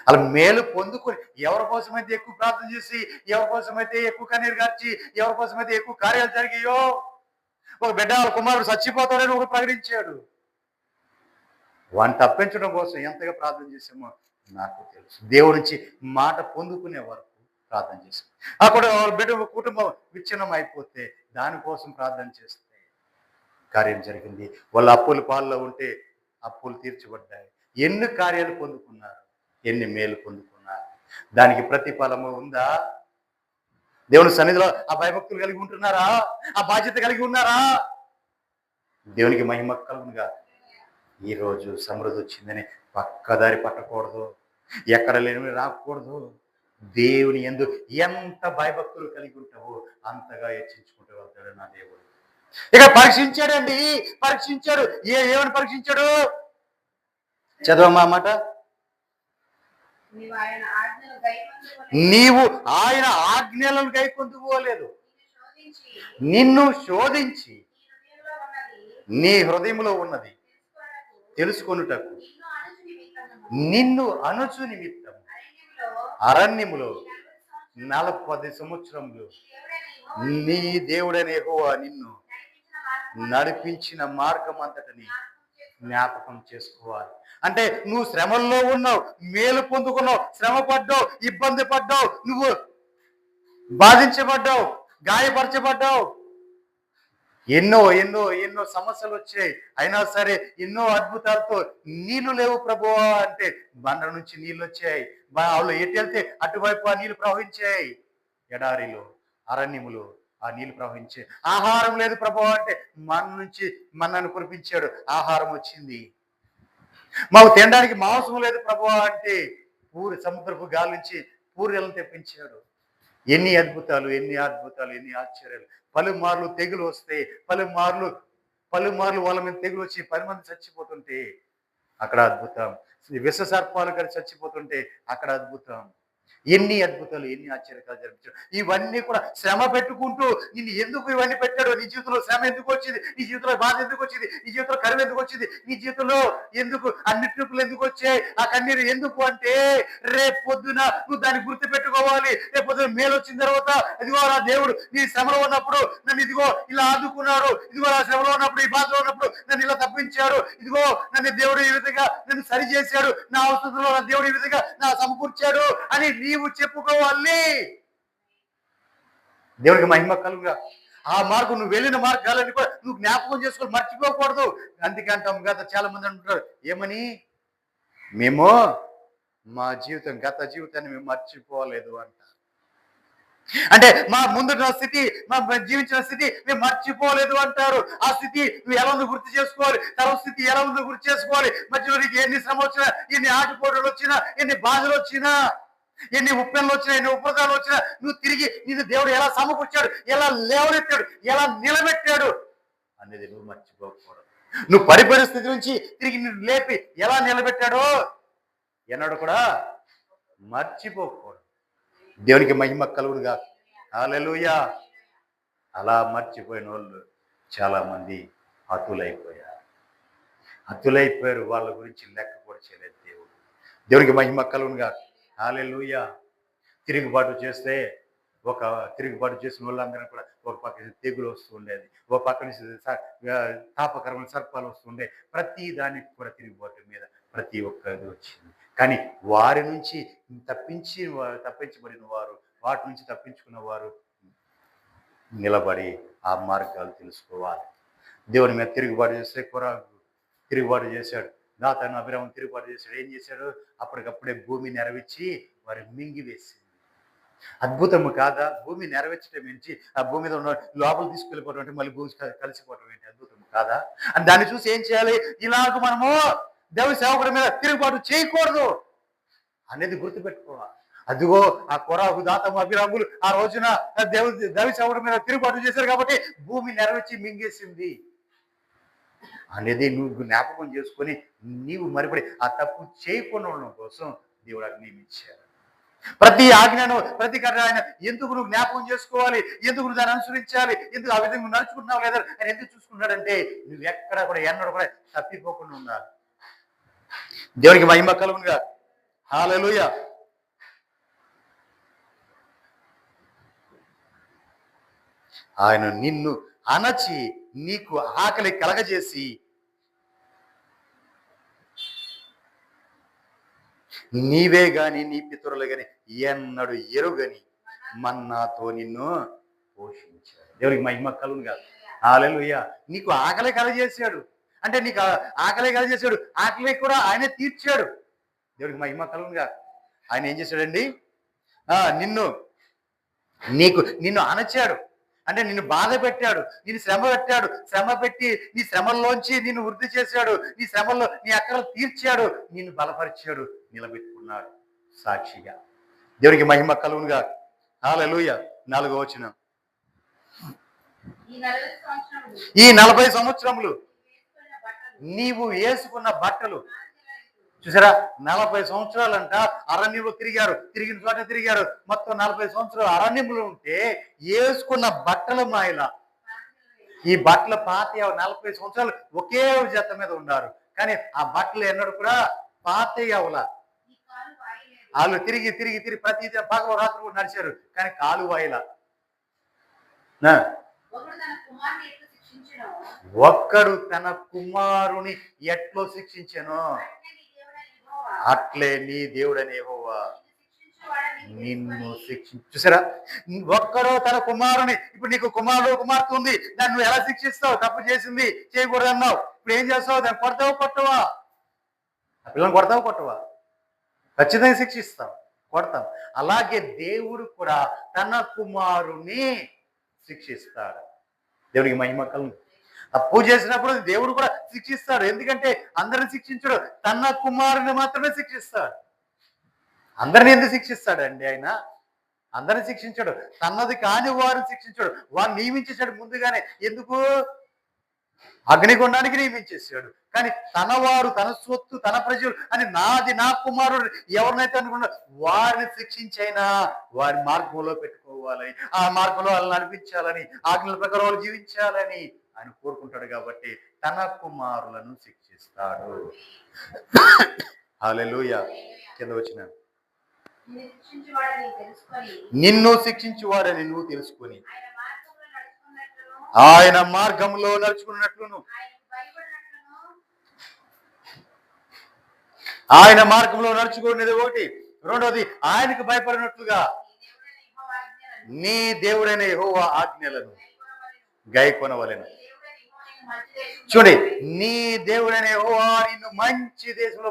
అలా మేలు పొందుకొని ఎవరి కోసమైతే ఎక్కువ ప్రార్థన చేసి, ఎవరి కోసమైతే ఎక్కువ కన్నీరు గార్చి, ఎవరి కోసమైతే ఎక్కువ కార్యాలు జరిగాయో, ఒక బిడ్డ కుమారుడు చచ్చిపోతాడని ఒక ప్రకటించాడు. వాడిని తప్పించడం కోసం ఎంతగా ప్రార్థన చేసామో నాకు తెలుసు. దేవుడి నుంచి మాట పొందుకునే వరకు ప్రార్థన చేశాం. అక్కడ బిడ్డ కుటుంబం విచ్ఛిన్నం అయిపోతే దానికోసం ప్రార్థన చేస్తే కార్యం జరిగింది. వాళ్ళ అప్పుల పాల్లో ఉంటే అప్పులు తీర్చబడ్డాయి. ఎన్ని కార్యాలు పొందుకున్నారు, ఎన్ని మేలు పొందుకున్నారు. దానికి ప్రతిఫలము ఉందా? దేవుని సన్నిధిలో ఆ భయభక్తులు కలిగి ఉంటున్నారా? ఆ బాధ్యత కలిగి ఉన్నారా? దేవునికి మహిమ కలుగునుగా. ఈరోజు సమృద్ధి వచ్చిందని పక్కదారి పట్టకూడదు, ఎక్కడ లేని రాకూడదు. దేవుని యందు ఎంత భయభక్తులు కలిగి ఉంటావో అంతగా హెచ్చించుకుంటూ వెళ్తాడు నా దేవుడు. ఇక పరీక్షించాడండి, పరీక్షించాడు. ఏమని పరీక్షించాడు? చదవమ్మా మాట. నీవు ఆయన ఆజ్ఞలను గైకొందుకోలేదు, నిన్ను శోధించి నీ హృదయంలో ఉన్నది తెలుసుకొనుటకు నిన్ను అనుచు నిమిత్తం అరణ్యములో 40 సంవత్సరములు నీ దేవుడైన యెహోవా నిన్ను నడిపించిన మార్గం అంతటిని జ్ఞాపకం చేసుకోవాలి. అంటే నువ్వు శ్రమల్లో ఉన్నావు, మేలు పొందుకున్నావు, శ్రమ పడ్డావు, ఇబ్బంది పడ్డావు, నువ్వు బాధించబడ్డావు, గాయపరచబడ్డావు, ఎన్నో ఎన్నో ఎన్నో సమస్యలు వచ్చాయి. అయినా సరే ఎన్నో అద్భుతాలతో నీళ్లు లేవు ప్రభువా అంటే బండ నుంచి నీళ్ళు వచ్చాయి. వాళ్ళు ఎటు వెళ్తే అటువైపు ఆ నీళ్లు ప్రవహించాయి. ఎడారిలో అరణ్యములో ఆ నీళ్లు ప్రవహించాయి. ఆహారం లేదు ప్రభువా అంటే మన నుంచి మన్నను కురిపించాడు, ఆహారం వచ్చింది. మాకు తినడానికి మాంసం లేదు ప్రభువా అంటే సముద్రపు గాలి నుంచి పూరెలను తెప్పించాడు. ఎన్ని అద్భుతాలు, ఎన్ని అద్భుతాలు, ఎన్ని ఆశ్చర్యాలు. పలుమార్లు తెగులు వస్తే, పలుమార్లు వాళ్ళ మీద తెగులు వచ్చి 10 మంది చచ్చిపోతుంటే అక్కడ అద్భుతం. విష సర్పాలు కలిసి చచ్చిపోతుంటే అక్కడ అద్భుతం. ఎన్ని అద్భుతాలు, ఎన్ని ఆశ్చర్యకాలు జరిపించాడు. ఇవన్నీ కూడా శ్రమ పెట్టుకుంటూ నిన్ను ఎందుకు ఇవన్నీ పెట్టాడు? నీ జీవితంలో శ్రమ ఎందుకు వచ్చింది? నీ జీవితంలో బాధ ఎందుకు వచ్చింది? నీ జీవితంలో కరువు ఎందుకు వచ్చింది? నీ జీవితంలో ఎందుకు అన్ని ట్రిప్పులు ఎందుకు వచ్చాయి? ఆ కన్నీరు ఎందుకు అంటే రేపు పొద్దున నువ్వు దాన్ని గుర్తు పెట్టుకోవాలి. రేపు పొద్దున మేలు వచ్చిన తర్వాత ఇదిగో నా దేవుడు నీ శ్రమలో ఉన్నప్పుడు నన్ను ఇదిగో ఇలా ఆదుకున్నాడు, ఇదిగో నా శ్రమలో ఉన్నప్పుడు, ఈ బాధలో ఉన్నప్పుడు నన్ను ఇలా తప్పించాడు, ఇదిగో నన్ను దేవుడు ఈ విధంగా నన్ను సరి చేశాడు, నా అవసరంలో నా దేవుడు ఈ విధంగా నా సమకూర్చాడు అని నీవు చెప్పుకోవాలి. దేవుడికి మహిమ కలుగుగా. ఆ మార్గం, నువ్వు వెళ్ళిన మార్గాలన్నీ కూడా నువ్వు జ్ఞాపకం చేసుకొని మర్చిపోకూడదు. అందుకే అంటాం కదా, చాలా మంది అంటున్నారు ఏమని, మేము మా గత జీవితాన్ని మేము మర్చిపోలేదు అంటారు. అంటే మా ముందున్న స్థితి, మా జీవించిన స్థితి మేము మర్చిపోలేదు అంటారు. ఆ స్థితి నువ్వు ఎలా ఉందో గుర్తు చేసుకోవాలి, తర్వాత స్థితి ఎలా ఉందో గుర్తు చేసుకోవాలి. మధ్యలో నీకు ఎన్ని శ్రమ వచ్చినా, ఎన్ని ఆటుపోటులు వచ్చినా, ఎన్ని బాధలు వచ్చినా, ఎన్ని ఉప్పెన్లు వచ్చినా, ఎన్ని ఉపద్రవాలు వచ్చినా, నువ్వు తిరిగి నిన్ను దేవుడు ఎలా సమకూర్చాడు, ఎలా లేవనెత్తాడు, ఎలా నిలబెట్టాడు అనేది నువ్వు మర్చిపోకూడదు. నువ్వు పడిపోయిన స్థితి నుంచి తిరిగి నిన్ను లేపి ఎలా నిలబెట్టాడో ఎన్నడూ కూడా మర్చిపోకూడదు. దేవునికి మహిమ కలుగునుగా. హల్లెలూయా. అలా మర్చిపోయిన వాళ్ళు చాలా మంది హతులైపోయారు. వాళ్ళ గురించి లెక్క కూడా చేయలేదు దేవుడు. దేవునికి మహిమ కలుగునుగా. హల్లెలూయా. తిరుగుబాటు చేస్తే ఒక తిరుగుబాటు చేసిన వాళ్ళందరూ కూడా ఒక పక్క నుంచి తెగులు వస్తూ ఉండేది, ఒక పక్క నుంచి తాపకరమైన సర్పాలు వస్తుండే. ప్రతి దానికి కూడా తిరుగుబాటు మీద ప్రతి ఒక్కది వచ్చింది. కానీ వారి నుంచి తప్పించబడిన వారు, వాటి నుంచి తప్పించుకున్న వారు నిలబడి ఆ మార్గాలు తెలుసుకోవాలి. దేవుని మీద తిరుగుబాటు చేస్తే తిరుగుబాటు చేశాడు, దాతాను అభిరామం తిరుగుబాటు చేశాడు. ఏం చేశాడు? అప్పటికప్పుడే భూమి నెరవేర్చి వారి మింగివేసింది. అద్భుతము కాదా? భూమి నెరవేర్చడం ఏంటి? ఆ భూమి మీద ఉన్న లోపల తీసుకెళ్ళిపోవడం అంటే మళ్ళీ భూమి కలిసిపోవడం ఏంటి? అద్భుతము కాదా? అని దాన్ని చూసి ఏం చేయాలి? ఇలాగ మనము దేవ సేవకుడి మీద తిరుగుబాటు చేయకూడదు అనేది గుర్తుపెట్టుకోవాలి. అదిగో ఆ కొరాహు, దాతము, అభిరాములు ఆ రోజున దేవ సేవకుడి మీద తిరుగుబాటు చేశారు కాబట్టి భూమి నెరవేర్చి మింగేసింది అనేది నువ్వు జ్ఞాపకం చేసుకొని నీవు మరిపడి ఆ తప్పు చేయకుండా ఉండడం కోసం దేవుడు నియమించారు. ప్రతి ఆజ్ఞను, ప్రతి కర్ర ఆయన ఎందుకు నువ్వు జ్ఞాపకం చేసుకోవాలి, ఎందుకు నువ్వు దాన్ని అనుసరించాలి, ఎందుకు ఆ విధంగా నడుచుకుంటున్నావు లేదా ఆయన ఎందుకు చూసుకున్నాడంటే నువ్వు ఎక్కడ కూడా ఎన్నడూ కూడా తప్పిపోకుండా ఉండాలి. దేవునికి మహిమ కలుగునుగా. హల్లెలూయా. ఆయన నిన్ను అణచి నీకు ఆకలి కలగజేసి నీవే గాని నీ పితరులు గాని ఎన్నడు ఎరుగని మన్నాతో నిన్ను పోషించాడు. దేవునికి మహిమ కలుగునుగా. హల్లెలూయా. నీకు ఆకలి కలగజేశాడు అంటే నీకు ఆకలి కలగజేశాడు, ఆకలి కూడా ఆయనే తీర్చాడు. దేవునికి మహిమ కలుగునుగా. ఆయన ఏం చేశాడండి? నిన్ను అణచాడు అంటే నిన్ను బాధ పెట్టాడు, నిన్ను శ్రమ పెట్టాడు, శ్రమ పెట్టి నీ శ్రమల్లోంచి నిన్ను వృద్ధి చేశాడు, నీ శ్రమల్లో నీ అక్కలు తీర్చాడు, నిన్ను బలపరిచాడు, నిలబెట్టుకున్నాడు సాక్షిగా. దేవునికి మహిమ కలుగునుగా. హల్లెలూయా. 4వ వచనం. ఈ 40 సంవత్సరములు నీవు వేసుకున్న బట్టలు చూసారా? 40 సంవత్సరాలంట అరణ్యంలో తిరిగిన చోట తిరిగారు. మొత్తం 40 సంవత్సరాలు అరణ్యంలో ఉంటే వేసుకున్న బట్టల మాయల ఈ బట్టల పాత 40 సంవత్సరాలు ఒకే జత మీద ఉన్నారు. కానీ ఆ బట్టలు ఎన్నడూ కూడా పాత అవల. వాళ్ళు తిరిగి ప్రతి పగల రాత్రి నడిచారు కానీ కాలు వాయిలా. ఒక్కడు తన కుమారుని ఎట్లో శిక్షించెను అట్లే నీ దేవుడని యెహోవా నిన్ను చూసారా? ఒక్కడో తన కుమారుని, ఇప్పుడు నీకు కుమార్తె ఉంది, దాన్ని నువ్వు ఎలా శిక్షిస్తావు? తప్పు చేసింది, చేయకూడదు అన్నావు, ఇప్పుడు ఏం చేస్తావు? దాన్ని కొడతావా? ఆ పిల్లల్ని కొడతావా? ఖచ్చితంగా శిక్షిస్తావు, కొడతాం. అలాగే దేవుడు కూడా తన కుమారుని శిక్షిస్తాడు. దేవుడికి మహిమ కలుగు. తప్పు చేసినప్పుడు దేవుడు కూడా శిక్షిస్తాడు. ఎందుకంటే అందరిని శిక్షించడు, తన కుమారుని మాత్రమే శిక్షిస్తాడు. అందరిని ఎందుకు శిక్షిస్తాడండి ఆయన? అందరిని శిక్షించాడు, తనది కాని వారిని శిక్షించాడు. వారు నియమించేశాడు ముందుగానే. ఎందుకు? అగ్నిగుండానికి నియమించేసాడు. కానీ తన వారు, తన సొత్తు, తన ప్రజలు అని నాది నా కుమారుడు ఎవరినైతే అనుకున్నా వారిని శిక్షించైనా వారి మార్గంలో పెట్టుకోవాలని, ఆ మార్గంలో వాళ్ళని నడిపించాలని, ఆజ్ఞల ప్రకారం వాళ్ళు జీవించాలని ఆయన కోరుకుంటాడు. కాబట్టి తన కుమారులను శిక్షిస్తాడు. హల్లెలూయా. కింద వచ్చిన నిన్ను శిక్షించువాడని నువ్వు తెలుసుకొని ఆయన మార్గంలో నడుచుకున్నట్లును, ఆయన మార్గంలో నడుచుకునేది ఒకటి. రెండోది ఆయనకు భయపడినట్లుగా నీ దేవుడైన యెహోవా ఆజ్ఞలను గైకొనవలెను. చూడండి, నీ దేవుడైన యెహోవా నిన్ను మంచి దేశంలో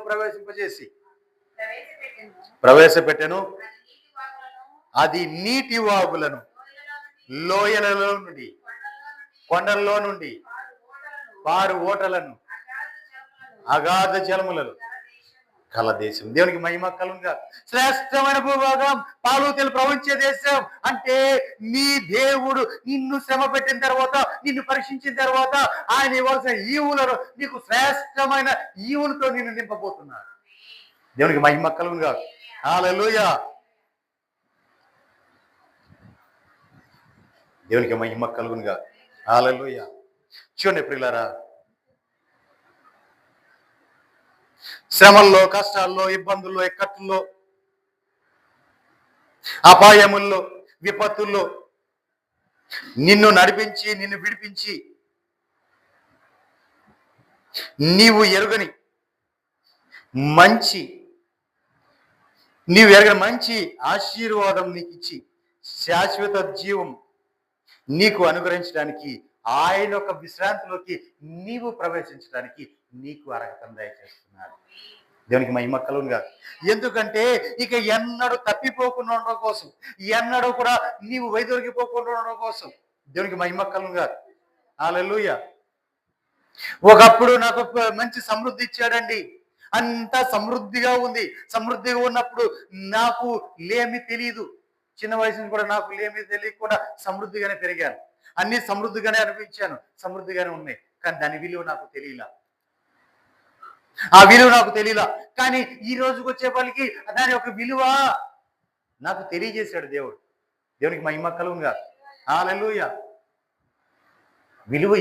ప్రవేశపెట్టెను. అది నీటి వాగులను, లోయలలో నుండి, కొండల్లో నుండి పారు ఓటలను, అగాధ జలములను కల దేశం. దేవునికి మహిమ కలుగుగా. శ్రేష్టమైన భూభాగం, పాలు తేనెలు ప్రవహించే దేశం. అంటే నీ దేవుడు నిన్ను శ్రమ పెట్టిన తర్వాత, నిన్ను పరీక్షించిన తర్వాత ఆయన ఇవ్వాల్సిన ఈవులను, నీకు శ్రేష్టమైన ఈవులతో నిన్ను నింపబోతున్నాడు. దేవునికి మహిమ కలుగుగా. హల్లెలూయా. దేవునికి మహిమ కలుగునుగా. హల్లెలూయా. చూడండి ప్రియులారా, శ్రమల్లో, కష్టాల్లో, ఇబ్బందుల్లో, ఇక్కట్లో, అపాయముల్లో విపత్తుల్లో నిన్ను నడిపించి నిన్ను విడిపించి నీవు ఎరుగని మంచి నీవు ఎరగని మంచి ఆశీర్వాదం నీకు ఇచ్చి శాశ్వత జీవం నీకు అనుగ్రహించడానికి ఆయన యొక్క విశ్రాంతిలోకి నీవు ప్రవేశించడానికి నీకు అర్హతను దయచేస్తున్నాడు. దేవునికి మహిమ కలుగునుగా. ఎందుకంటే ఇక ఎన్నడూ తప్పిపోకుండా ఉండడం కోసం, ఎన్నడూ కూడా నీవు వైదొలిగిపోకుండా ఉండడం కోసం దేవునికి మహిమ కలుగునుగా. హల్లెలూయా. ఒకప్పుడు నాకు మంచి సమృద్ధి ఇచ్చాడండి, అంతా సమృద్ధిగా ఉంది. సమృద్ధిగా ఉన్నప్పుడు నాకు లేమి తెలియదు. చిన్న వయసు నుంచి కూడా నాకు లేమి తెలియకుండా సమృద్ధిగానే పెరిగాను. అన్ని సమృద్ధిగానే అనిపించాను, సమృద్ధిగానే ఉన్నాయి. కానీ దాని విలువ నాకు తెలియలా, ఆ విలువ నాకు తెలియలా. కానీ ఈ రోజుకి వచ్చే వాళ్ళకి దాని యొక్క విలువ నాకు తెలియజేశాడు దేవుడు. దేవునికి మహిమ కలుగునుగా. హల్లెలూయా. విలువ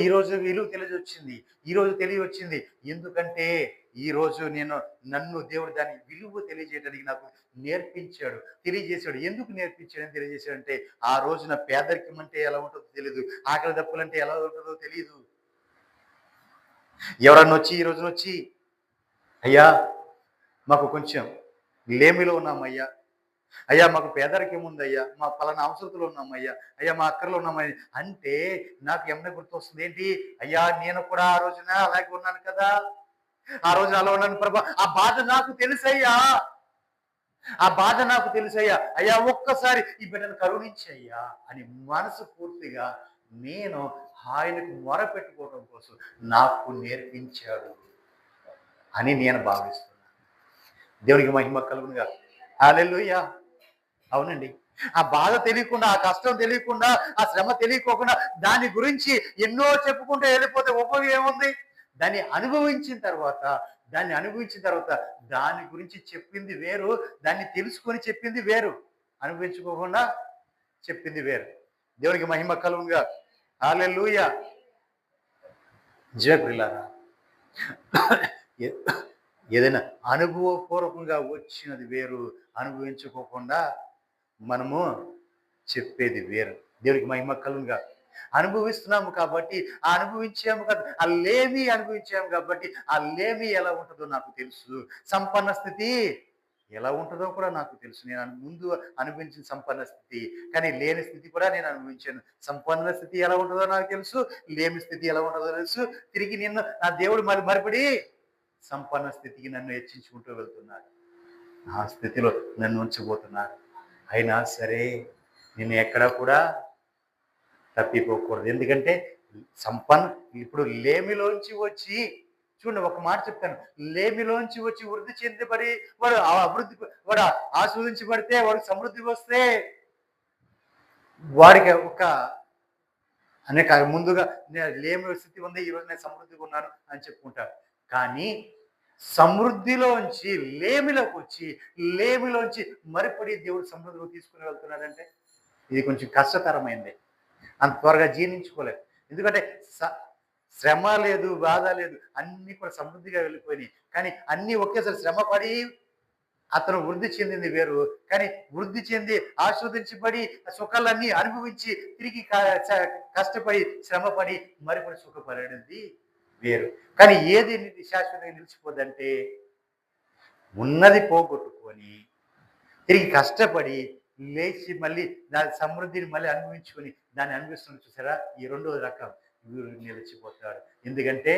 తెలియజొచ్చింది, ఈరోజు తెలియవచ్చింది. ఎందుకంటే ఈరోజు నన్ను దేవుడు దాని విలువ తెలియజేయడానికి నాకు నేర్పించాడు, తెలియజేశాడు. ఎందుకు నేర్పించాడని తెలియజేశాడంటే ఆ రోజున పేదరికం అంటే ఎలా ఉంటుందో తెలియదు, ఆకలి దప్పులంటే ఎలా ఉంటుందో తెలియదు. ఎవరన్నా వచ్చి ఈ రోజున వచ్చి, అయ్యా మాకు కొంచెం లేమిలో ఉన్నామయ్యా, అయ్యా మాకు పేదరికం ఉందయ్యా, మా పలానా అవసరతలో ఉన్నామయ్యా, అయ్యా మా అక్కర్లో ఉన్నామయ్యా అంటే నాకు ఏమన్నా గుర్తొస్తుంది ఏంటి, అయ్యా నేను కూడా ఆ రోజున అలాగే ఉన్నాను కదా, ఆ రోజున అలా ఉన్నాను ప్రభా, ఆ బాధ నాకు తెలుసయ్యా, ఆ బాధ నాకు తెలుసయ్యా, అయ్యా ఒక్కసారి ఈ బిడ్డను కరుణించయ్యా అని మనసు పూర్తిగా నేను ఆయనకు మొరపెట్టుకోవడం కోసం నాకు నేర్పించాడు అని నేను భావిస్తున్నాను. దేవునికి మహిమ కలుగునుగా. హల్లెలూయా. అవునండి. ఆ బాధ తెలియకుండా, ఆ కష్టం తెలియకుండా, ఆ శ్రమ తెలియకోకుండా దాని గురించి ఎన్నో చెప్పుకుంటూ వెళ్ళిపోతే ఉపయోగం ఏముంది? దాన్ని అనుభవించిన తర్వాత దాని గురించి చెప్పింది వేరు, దాన్ని తెలుసుకొని చెప్పింది వేరు, అనుభవించుకోకుండా చెప్పింది వేరు. దేవునికి మహిమ కలుగునుగా. హల్లెలూయా. నిజమే. ఏదైనా అనుభవపూర్వకంగా వచ్చినది వేరు, అనుభవించుకోకుండా మనము చెప్పేది వేరు. దేవునికి మహిమ కలుగునుగా. అనుభవిస్తున్నాము కాబట్టి, ఆ అనుభవించాము కదా, ఆ లేమి అనుభవించాము కాబట్టి ఆ లేమి ఎలా ఉంటుందో నాకు తెలుసు, సంపన్న స్థితి ఎలా ఉంటుందో కూడా నాకు తెలుసు. నేను ముందు అనుభవించిన సంపన్న స్థితి, కానీ లేని స్థితి కూడా నేను అనుభవించాను. సంపన్న స్థితి ఎలా ఉంటుందో నాకు తెలుసు, లేని స్థితి ఎలా ఉంటుందో తెలుసు. తిరిగి నిన్ను నా దేవుడు మరిపడి సంపన్న స్థితికి నన్ను హెచ్చించుకుంటూ వెళ్తున్నాడు, ఆ స్థితిలో నన్ను ఉంచబోతున్నాడు. అయినా సరే నేను ఎక్కడా కూడా తప్పిపోకూడదు. ఎందుకంటే ఇప్పుడు లేమిలోంచి వచ్చి, చూడండి ఒక మాట చెప్తాను, లేమిలోంచి వచ్చి వృద్ధి చెందబడి వాడు ఆస్వాదించబడితే, వాడికి సమృద్ధి వస్తే వాడికి అనేక ముందుగా లేమి స్థితి ఉంది, ఈరోజు నేను సమృద్ధిగా ఉన్నాను అని చెప్పుకుంటాడు. కానీ సమృద్ధిలోంచి లేమిలోంచి మరిపడి దేవుడు సమృద్ధిలో తీసుకుని వెళ్తున్నాడంటే ఇది కొంచెం కష్టతరమైంది, అంత త్వరగా జీర్ణించుకోలేదు. ఎందుకంటే శ్రమ లేదు, బాధ లేదు, అన్ని కూడా సమృద్ధిగా వెళ్ళిపోయినాయి. కానీ అన్ని ఒకేసారి శ్రమ పడి అతను వృద్ధి చెందింది వేరు, కానీ వృద్ధి చెంది ఆస్వాదించబడి సుఖాలన్నీ అనుభవించి తిరిగి కష్టపడి శ్రమపడి మరిపడి సుఖపడేది వేరు. కానీ ఏది శాశ్వతంగా నిలిచిపోదంటే ఉన్నది పోగొట్టుకొని తిరిగి కష్టపడి లేచి మళ్ళీ దాని సమృద్ధిని మళ్ళీ అనుభవించుకొని దాన్ని అనుభవిస్తున్న చూసారా, ఈ రెండో రకం వీరు నిలిచిపోతాడు. ఎందుకంటే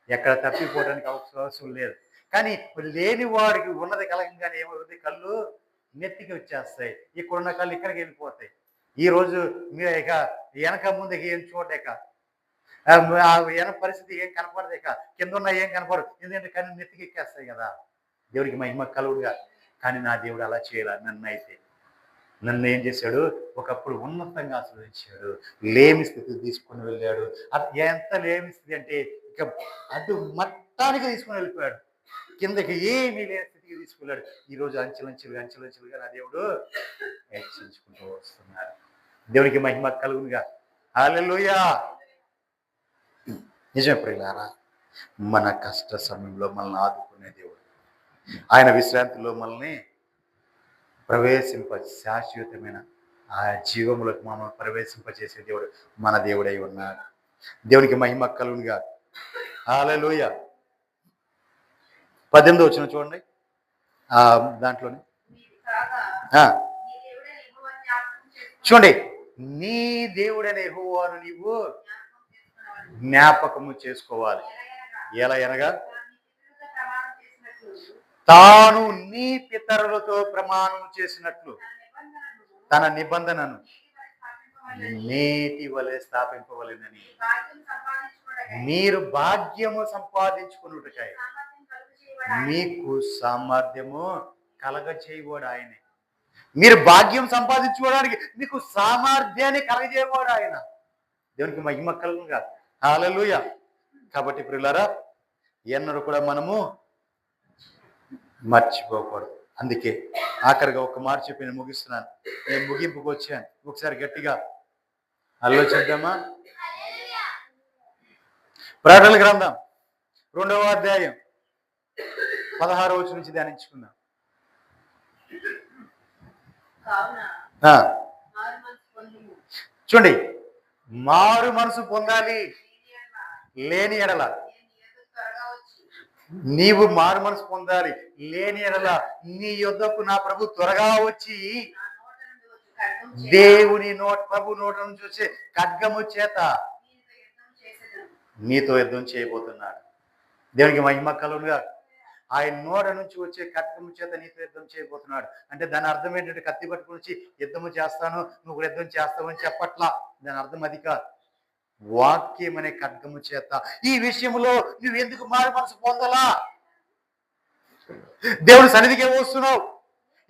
ఎక్కడ తప్పిపోవడానికి అవకాశం లేదు. కానీ లేని వాడికి ఉన్నది కలగంగానే ఏమవుతుంది, కళ్ళు నెత్తికి వచ్చేస్తాయి, ఇక్కడున్న కళ్ళు ఇక్కడికి వెళ్ళిపోతాయి. ఈరోజు మీరు ఇక వెనక ముందుకి ఏం చూడలేక, వెనక పరిస్థితి ఏం కనపడదేక, కింద ఉన్న ఏం కనపడదు, ఎందుకంటే కళ్ళు నెత్తికి ఎక్కేస్తాయి కదా. దేవుడికి మహిమ కలుగుగా. కానీ నా దేవుడు అలా చేయాలి. నన్ను ఏం చేశాడు, ఒకప్పుడు ఉన్నతంగా ఆస్వాదించాడు, లేమి స్థితికి తీసుకుని వెళ్ళాడు. ఎంత లేమి స్థితి అంటే ఇక అటు మట్టానికి తీసుకుని వెళ్ళిపోయాడు, కిందకి ఏమీ లేని స్థితికి తీసుకెళ్ళాడు. ఈరోజు అంచెలంచెలుగా నా దేవుడు హెచ్చించుకుంటూ వస్తున్నాడు. దేవుడికి మహిమ కలుగునుగా. హల్లెలూయా. నిజమే ప్రియులారా, మన కష్ట సమయంలో మనల్ని ఆదుకునే దేవుడు, ఆయన విశ్రాంతిలో మనల్ని ప్రవేశింప శాశ్వతమైన ఆ జీవములకు మమ్మల్ని ప్రవేశింపచేసే దేవుడు మన దేవుడై ఉన్నాడు. దేవునికి మహిమ కలుగునుగా. హల్లెలూయ. 18వ వచనం చూడండి. దాంట్లోనే చూడండి, నీ దేవుడైన యెహోవాను నీవు జ్ఞాపకము చేసుకోవాలి. ఎలా అనగా తాను నీ పితరులతో ప్రమాణం చేసినట్లు తన నిబంధనను నేటి వలె స్థాపింపవలెనని. మీరు భాగ్యము సంపాదించుకున్నట్టుకై మీకు సామర్థ్యము కలగచేయవాడు ఆయనే. మీరు భాగ్యం సంపాదించుకోవడానికి మీకు సామర్థ్యాన్ని కలగజేయవాడు ఆయన. దేవునికి మహిమ కలుగునుగా. హల్లెలూయ. కాబట్టి ప్రియులారా, ఎన్నడూ కూడా మనము మర్చిపోకూడదు. అందుకే ఆఖరిగా ఒక మాట చెప్పి నేను ముగిస్తున్నాను. నేను ముగింపుకు వచ్చాను. ఒకసారి గట్టిగా ఆలోచిద్దామా? ప్రకటన గ్రంథం 2వ అధ్యాయం 16వ వచనం నుంచి ధ్యానించుకుందాం. చూడండి, మారు మనసు పొందాలి. లేని ఎడల నీవు మారు మనసు పొందాలి. లేని ఎడల నీ యొద్దకు నా ప్రభు త్వరగా వచ్చి దేవుని ప్రభు నోట నుంచి వచ్చే ఖడ్గము చేత నీతో యుద్ధం చేయబోతున్నాడు. దేవునికి మహిమ కలుగునుగా. ఆయన నోట నుంచి వచ్చే ఖడ్గము చేత నీతో యుద్ధం చేయబోతున్నాడు. అంటే దాని అర్థం ఏంటంటే, కత్తి పట్టుకుని వచ్చి యుద్ధము చేస్తాను, నువ్వు యుద్ధం చేస్తావు అని చెప్పట్లా. దాని అర్థం అది కాదు. వాక్యం అనే ఖడ్గము చేత ఈ విషయంలో నువ్వు ఎందుకు మారు మనసు పొందలా? దేవుని సన్నిధికి వస్తున్నావు,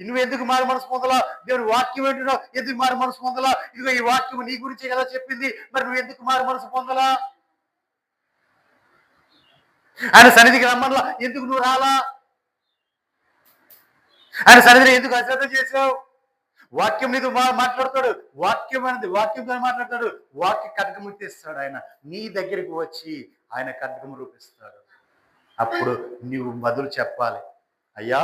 నువ్వు ఎందుకు మారు మనసు పొందలా? దేవుని వాక్యం ఏంటున్నావు, ఎందుకు మారు మనసు పొందలా? ఇదిగో ఈ వాక్యం నీ గురించే కదా చెప్పింది, మరి నువ్వు ఎందుకు మారు మనసు పొందలా? ఆయన సన్నిధికి రమ్మన్నా, ఎందుకు నువ్వు రాలా? ఆయన సన్నిధిని ఎందుకు అశ్రద్ధ చేసావు? వాక్యం నీతో మాట్లాడతాడు. వాక్యంతో మాట్లాడతాడు. వాక్య ఖడ్గము తెస్తాడు. ఆయన నీ దగ్గరికి వచ్చి ఆయన ఖడ్గము రూపిస్తాడు. అప్పుడు నీవు బదులు చెప్పాలి. అయ్యా,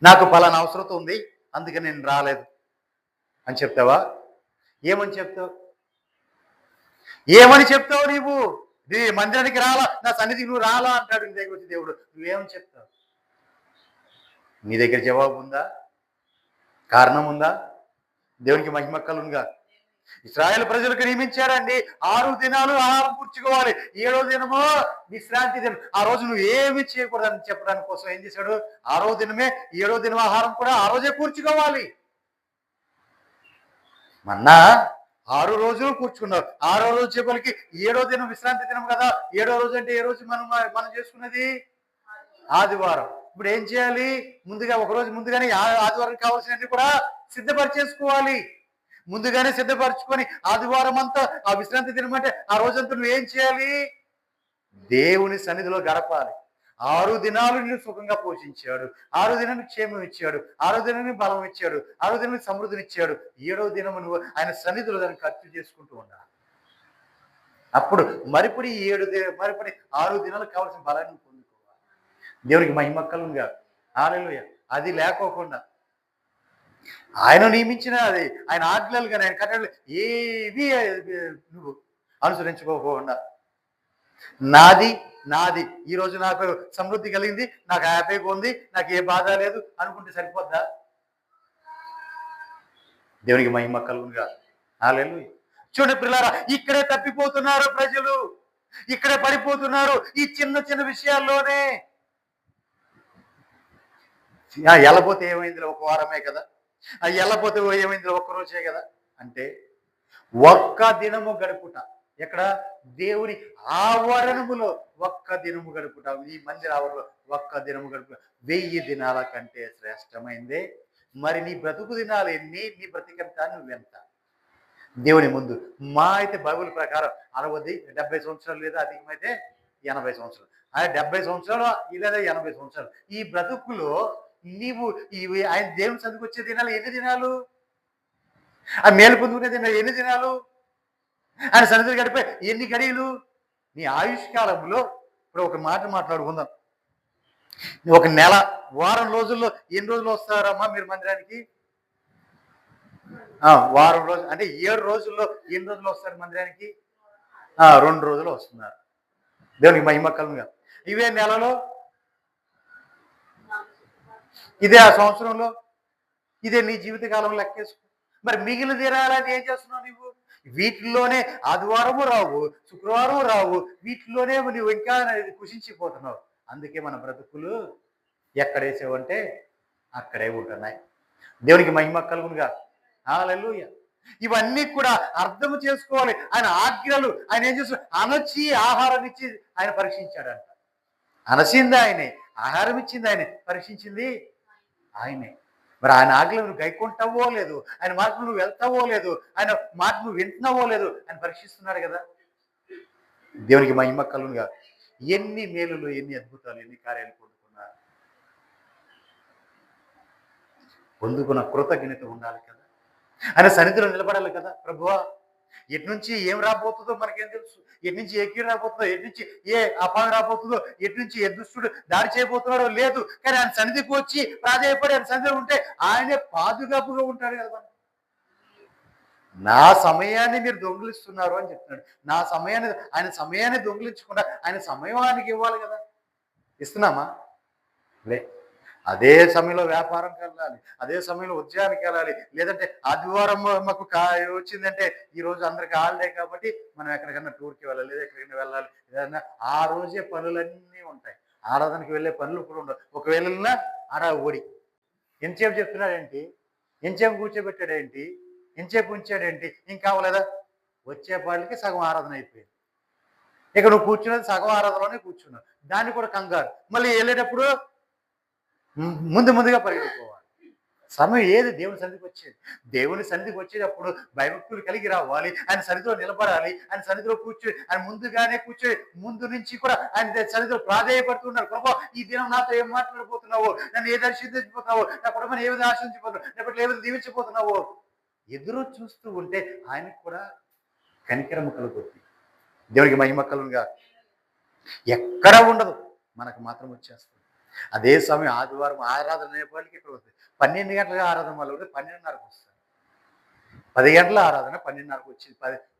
నాకు పలానా అవసరం ఉంది, అందుకని నేను రాలేదు అని చెప్తావా? ఏమని చెప్తావు? ఏమని చెప్తావు? నీవు నీ మందిరానికి రాలా, నా సన్నిధికి నువ్వు రాలా అంటాడు నీ దగ్గర వచ్చి దేవుడు. నువ్వేమని చెప్తావు? నీ దగ్గర జవాబు ఉందా? కారణం ఉందా? దేవునికి మహిమ కలుగునుగా. ఇశ్రాయేలు ప్రజలకు నియమించారండి, 6 దినాలు ఆహారం కూర్చుకోవాలి, 7వ దినమో విశ్రాంతి దినం. ఆ రోజు నువ్వు ఏమి చేయకూడదని చెప్పడానికి కోసం ఏం చేశాడు? 6వ దినమే 7వ దినం ఆహారం కూడా ఆ రోజే కూర్చుకోవాలి. మన్నా 6 రోజులు కూర్చుకున్నావు. 6వ రోజు చెప్పలకి 7వ దినం విశ్రాంతి దినం కదా. 7వ రోజు అంటే ఏ రోజు మనం చేసుకున్నది? ఆదివారం. ఇప్పుడు ఏం చేయాలి? ముందుగా ఒక రోజు ముందుగానే ఆదివారం కావాల్సినవి కూడా సిద్ధపరిచేసుకోవాలి. ముందుగానే సిద్ధపరచుకొని ఆదివారం అంతా ఆ విశ్రాంతి దినం అంటే ఆ రోజంతా నువ్వు ఏం చేయాలి? దేవుని సన్నిధిలో గడపాలి. 6 దినాలు నిన్ను సుఖంగా పోషించాడు, 6వ దినానికి క్షేమం ఇచ్చాడు, 6వ దినానికి బలం ఇచ్చాడు, 6వ దినానికి సమృద్ధిని ఇచ్చాడు. 7వ దినము నువ్వు ఆయన సన్నిధిలో దాన్ని ఖర్చు చేసుకుంటూ ఉండాలి. అప్పుడు మరిపడి 6 దినాలకు కావాల్సిన బలాన్ని పొందుకోవాలి. దేవునికి మహిమ కలుగునుగా. హల్లెలూయా. అది లేకోకుండా ఆయన నియమించిన అది ఆయన ఆజ్ఞలు కానీ ఆయన కట్టడలు ఏవి నువ్వు అనుసరించుకోకుండా నాది ఈరోజు నాకు సమృద్ధి కలిగింది, నాకు హ్యాపీగా ఉంది, నాకు ఏ బాధ లేదు అనుకుంటే సరిపోద్దా? దేవునికి మహిమ కలుగునుగా. హల్లెలూయా. చూడండి ప్రియులారా, ఇక్కడే తప్పిపోతున్నారు ప్రజలు, ఇక్కడే పడిపోతున్నారు ఈ చిన్న చిన్న విషయాల్లోనే. ఎల్లపోతే ఏమైంది? ఒక వారమే కదా. ఎల్లపోతే ఏమైంది? ఒక్క రోజే కదా. అంటే ఒక్క దినము గడుపుట, ఎక్కడ? దేవుని ఆవరణములో ఒక్క దినము గడుపుట, ఈ మందిర ఆవరణలో ఒక్క దినము గడుపుట 1000 దినాల కంటే శ్రేష్టమైందే. మరి నీ బ్రతుకు దినాలు ఎన్ని? నీ బ్రతికంత నువ్వెంత? దేవుని ముందు మా అయితే బైబిల్ ప్రకారం 70 సంవత్సరాలు, లేదా అధికమైతే 80 సంవత్సరాలు. 70 సంవత్సరాలు లేదా 80 సంవత్సరాలు ఈ బ్రతుకులో నీవు ఆయన దేవుని సన్నిధికి వచ్చే దినాలు ఎన్ని దినాలు? ఆ మేలు పొందుకునే దినాలు ఎన్ని దినాలు? ఆయన సన్నిధిని గడిపే ఎన్ని గడియలు? నీ ఆయుష్కాలంలో ఇప్పుడు ఒక మాట మాట్లాడుకుందాం. ఒక నెల, వారం రోజుల్లో ఎన్ని రోజులు వస్తారమ్మా మీరు మందిరానికి? వారం రోజులు అంటే 7 రోజుల్లో ఎన్ని రోజులు వస్తారు మందిరానికి? 2 రోజులు వస్తున్నారు. దేవునికి మహిమ కలుగుగా. ఇవే నెలలో, ఇదే ఆ సంవత్సరంలో, ఇదే నీ జీవితకాలం లెక్కేసుకో. మరి మిగిలిన దినాలని ఏం చేస్తున్నావు నువ్వు? వీటిల్లోనే ఆదివారము రావు, శుక్రవారం రావు, వీటిల్లోనే నువ్వు ఇంకా కుషించిపోతున్నావు. అందుకే మన బ్రతుకులు ఎక్కడేసావంటే అక్కడే ఉంటున్నాయి. దేవునికి మహిమ కలుగునుగా. హల్లెలూయా. ఇవన్నీ కూడా అర్థం చేసుకోవాలి. ఆయన ఆజ్ఞలు ఆయన ఏం చేస్తాడు? అనచి ఆహారం ఇచ్చి ఆయన పరీక్షించాడంట. అనసింది ఆయనే, ఆహారం ఇచ్చింది ఆయనే, పరీక్షించింది ఆయనే. మరి ఆయన ఆజ్ఞలు నువ్వు గైకుంటావో లేదు, ఆయన మార్పులు నువ్వు వెళ్తావో లేదు, ఆయన మాట నువ్వు వింటున్నావో లేదు, ఆయన పరీక్షిస్తున్నాడు కదా. దేవునికి మహిమ కలుగునుగా. ఎన్ని మేలులు, ఎన్ని అద్భుతాలు, ఎన్ని కార్యాలు పొందుకున్న కృతజ్ఞత ఉండాలి కదా. ఆయన సన్నిధిలో నిలబడాలి కదా. ప్రభువా, ఎటు నుంచి ఏం రాబోతుందో మనకేం తెలుసు, ఎటు నుంచి ఏ కీడు రాబోతుందో, ఎటు నుంచి ఏ అపాయం రాబోతుందో, ఎటు నుంచి ఏ దుష్టుడు దాడి చేయబోతున్నాడో లేదు. కానీ ఆయన సన్నిధికి వచ్చి ప్రాధాయపడి ఆయన సన్నిధిలో ఉంటే ఆయనే పాదుగాపుగా ఉంటాడు కదా. నా సమయాన్ని మీరు దొంగిలిస్తున్నారు అని చెప్తున్నాడు. నా సమయాన్ని, ఆయన సమయాన్ని దొంగిలించకుండా ఆయన సమయానికి ఇవ్వాలి కదా. ఇస్తున్నామా? లే. అదే సమయంలో వ్యాపారంకి వెళ్ళాలి, అదే సమయంలో ఉద్యోగానికి వెళ్ళాలి, లేదంటే ఆదివారం మాకు వచ్చిందంటే ఈ రోజు అందరికి హాలిడే కాబట్టి మనం ఎక్కడికైనా టూర్కి వెళ్ళాలి, లేదా ఎక్కడికైనా వెళ్ళాలి, ఏదైనా ఆ రోజే పనులన్నీ ఉంటాయి. ఆరాధనకి వెళ్ళే పనులు కూడా ఉండవు. ఒకవేళ వెళ్ళినా ఓడి. ఎంతసేపు చెప్తున్నాడేంటి, ఎంతసేపు కూర్చోబెట్టాడేంటి, ఎంతసేపు ఉంచాడేంటి, ఇంకా అవ్వలేదా? వచ్చేపాటికి సగం ఆరాధన అయిపోయింది. ఇక నువ్వు కూర్చున్నది సగం ఆరాధనలోనే కూర్చున్నావు, దాన్ని కూడా కంగారు. మళ్ళీ వెళ్ళేటప్పుడు ముందుగా పరిగెత్తుకోవాలి. సమయం ఏది దేవుని సన్నిధికి వచ్చేది? దేవుని సన్నిధికి వచ్చేటప్పుడు భయభక్తులు కలిగి రావాలి, ఆయన సన్నిధిలో నిలబడాలి, ఆయన సన్నిధిలో కూర్చొని ఆయన ముందుగానే కూర్చొని ముందు నుంచి కూడా ఆయన సన్నిధిలో ప్రాధేయపడుతున్నారు. ప్రభా, ఈ దినం నాతో ఏం మాట్లాడిపోతున్నావు, నన్ను ఏది ఆశీర్వదించిపోతున్నావు, నా కుటుంబాన్ని ఏ విధంగా ఆశీర్వదించిపోతున్నావు, లేకపోతే ఏ విధంగా దీవించిపోతున్నావు ఎదురు చూస్తూ ఉంటే ఆయనకు కూడా కనికరము కలుగుతుంది. దేవునికి మహిమ కలుగుగా. ఎక్కడ ఉండదు, మనకు మాత్రం వచ్చేస్తుంది. అదే సమయం ఆదివారం ఆరాధన అనేప్పటికీ ఇక్కడ వస్తుంది. 12 గంటలుగా ఆరాధన వల్ల 12:30కు వస్తుంది. 10 గంటల ఆరాధన 12:30కు వచ్చింది.